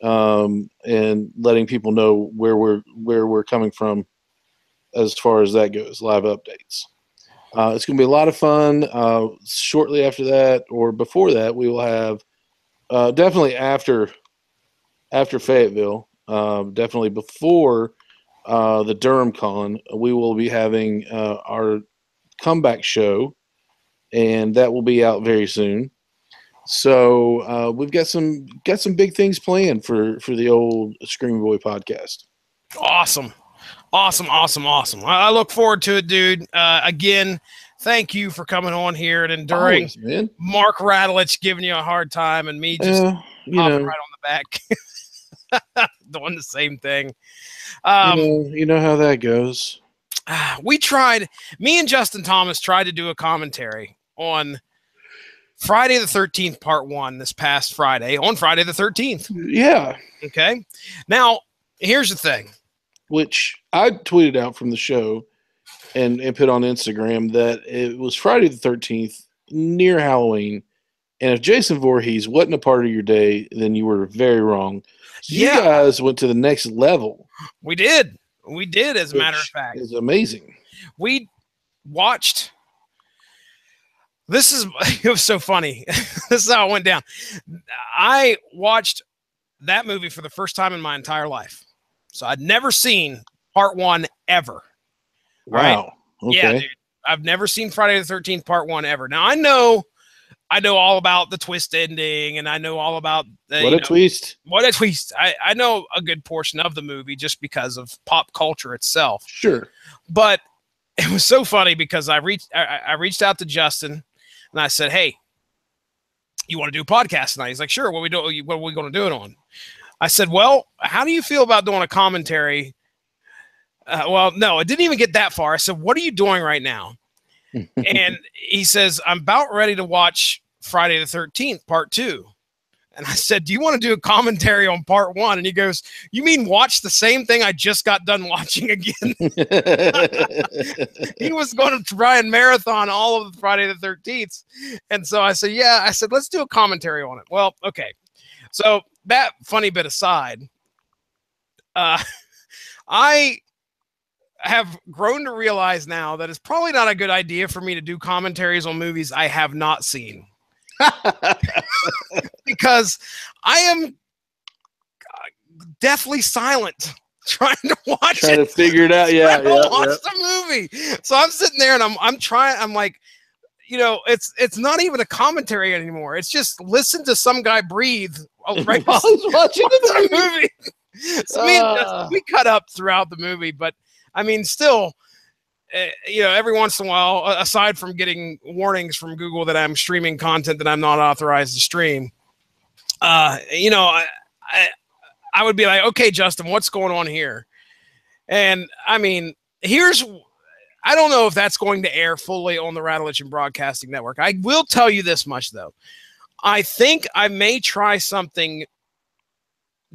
and letting people know where we're coming from as far as that goes, live updates. It's going to be a lot of fun. Shortly after that, or before that, we will have definitely after Fayetteville, definitely before the Durham Con, we will be having our comeback show, and that will be out very soon. So we've got some big things planned for the old Screaming Boy podcast. Awesome. I look forward to it, dude. Again, thank you for coming on here and enduring Always, man. Mark Radulich giving you a hard time and me just You hopping know, right on the back, doing the same thing. you know how that goes. Me and Justin Thomas tried to do a commentary on Friday the 13th, part 1, this past Friday, on Friday the 13th. Yeah. Okay. Now, here's the thing. Which I tweeted out from the show and put on Instagram that it was Friday the 13th, near Halloween. And if Jason Voorhees wasn't a part of your day, then you were very wrong. So you guys went to the next level. We did, as a matter of fact. It's amazing. We watched. It was so funny. This is how it went down. I watched that movie for the first time in my entire life. So I'd never seen part 1 ever. Wow. Right? Okay. Yeah, dude. I've never seen Friday the 13th part 1 ever. Now I know all about the twist ending, and I know all about What a twist. What a twist. I know a good portion of the movie just because of pop culture itself. Sure. But it was so funny because I reached out to Justin and I said, "Hey, you want to do a podcast tonight?" He's like, "Sure. What are we going to do it on?" I said, "Well, how do you feel about doing a commentary?" Well, no, it didn't even get that far. I said, "What are you doing right now?" And he says, "I'm about ready to watch Friday the 13th, part 2. And I said, "Do you want to do a commentary on part 1? And he goes, "You mean watch the same thing I just got done watching again?" He was going to try and marathon all of the Friday the 13th. And so I said, "Yeah." I said, "Let's do a commentary on it." Well, okay. So that funny bit aside, I have grown to realize now that it's probably not a good idea for me to do commentaries on movies I have not seen. Because I am deathly silent trying to watch Trying to figure it out. Yeah. watch the movie. So I'm sitting there and I'm trying. I'm like, it's not even a commentary anymore. It's just listen to some guy breathe right while he's watching the movie. So me and Justin, we cut up throughout the movie, but I mean, still, every once in a while, aside from getting warnings from Google that I'm streaming content that I'm not authorized to stream, I would be like, "Okay, Justin, what's going on here?" And I mean, I don't know if that's going to air fully on the Radulich and Broadcasting Network. I will tell you this much, though. I think I may try something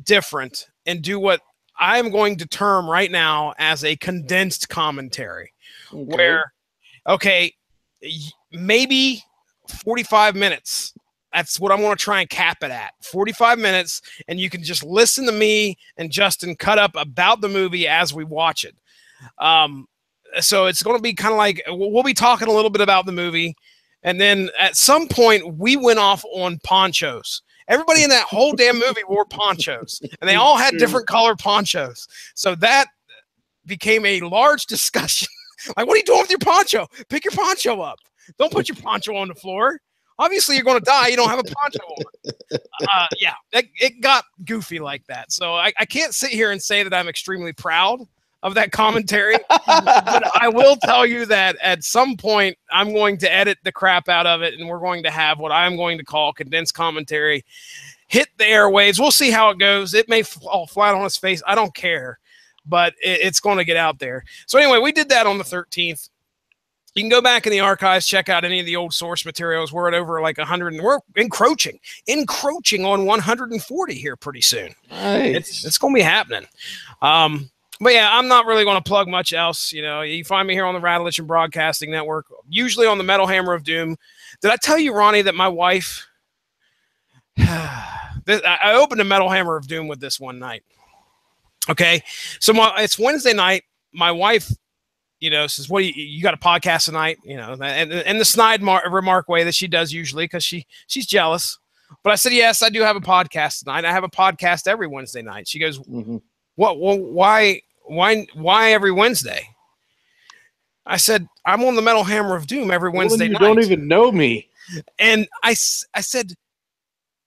different and do what I'm going to term right now as a condensed commentary. Okay. Where, maybe 45 minutes. That's what I'm going to try and cap it at. 45 minutes, and you can just listen to me and Justin cut up about the movie as we watch it. So it's going to be kind of like we'll be talking a little bit about the movie, and then at some point we went off on ponchos. Everybody in that whole damn movie wore ponchos, and they all had different color ponchos. So that became a large discussion. Like, what are you doing with your poncho? Pick your poncho up. Don't put your poncho on the floor. Obviously, you're going to die. You don't have a poncho on. It got goofy like that. So I can't sit here and say that I'm extremely proud of that commentary. But I will tell you that at some point, I'm going to edit the crap out of it, and we're going to have what I'm going to call condensed commentary hit the airwaves. We'll see how it goes. It may fall flat on its face. I don't care. But it's going to get out there. So anyway, we did that on the 13th. You can go back in the archives, check out any of the old source materials. We're at over like 100. We're encroaching on 140 here pretty soon. Nice. It's going to be happening. But yeah, I'm not really going to plug much else. You find me here on the Radulich and Broadcasting Network, usually on the Metal Hammer of Doom. Did I tell you, Ronnie, that my wife, I opened a Metal Hammer of Doom with this one night. Okay. So it's Wednesday night. My wife, says, "What you got a podcast tonight?" And the snide remark way that she does usually because she's jealous. But I said, "Yes, I do have a podcast tonight. I have a podcast every Wednesday night." She goes, "What? Well, why every Wednesday?" I said, "I'm on the Metal Hammer of Doom every Wednesday night." You don't even know me. And I said,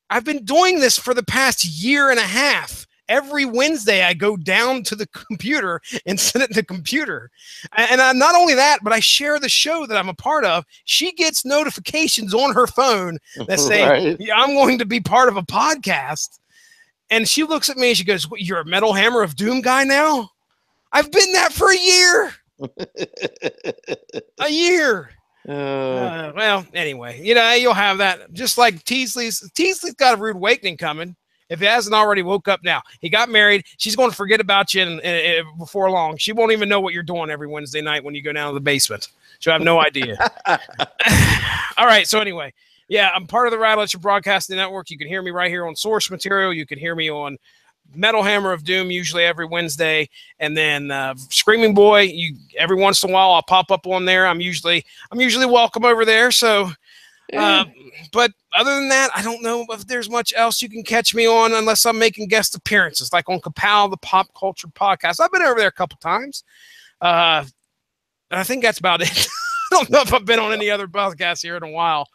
"I've been doing this for the past year and a half. Every Wednesday, I go down to the computer and send it to the computer. And not only that, but I share the show that I'm a part of. She gets notifications on her phone that say, Right. yeah, I'm going to be part of a podcast." And she looks at me and she goes, "What, you're a Metal Hammer of Doom guy now?" I've been that for a year. A year. Well, anyway, you'll have that. Just like Teasley's got a rude awakening coming. If he hasn't already woke up now, he got married. She's going to forget about you before long. She won't even know what you're doing every Wednesday night when you go down to the basement. She'll have no idea. All right. So anyway, yeah, I'm part of the Rattler Broadcasting Network. You can hear me right here on Source Material. You can hear me on Metal Hammer of Doom usually every Wednesday, and then Screaming Boy. Every once in a while I'll pop up on there. I'm usually welcome over there. So. But other than that, I don't know if there's much else you can catch me on unless I'm making guest appearances, like on Kapow, the Pop Culture Podcast. I've been over there a couple times. I think that's about it. I don't know if I've been on any other podcasts here in a while.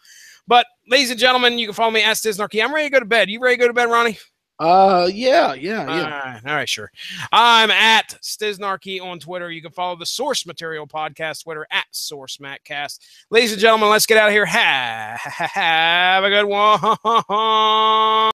But, ladies and gentlemen, you can follow me at Stiznarkey. I'm ready to go to bed. You ready to go to bed, Ronnie? Yeah. All right, sure. I'm at Stiznarkey on Twitter. You can follow the Source Material Podcast Twitter at SourceMattCast. Ladies and gentlemen, let's get out of here. Have a good one.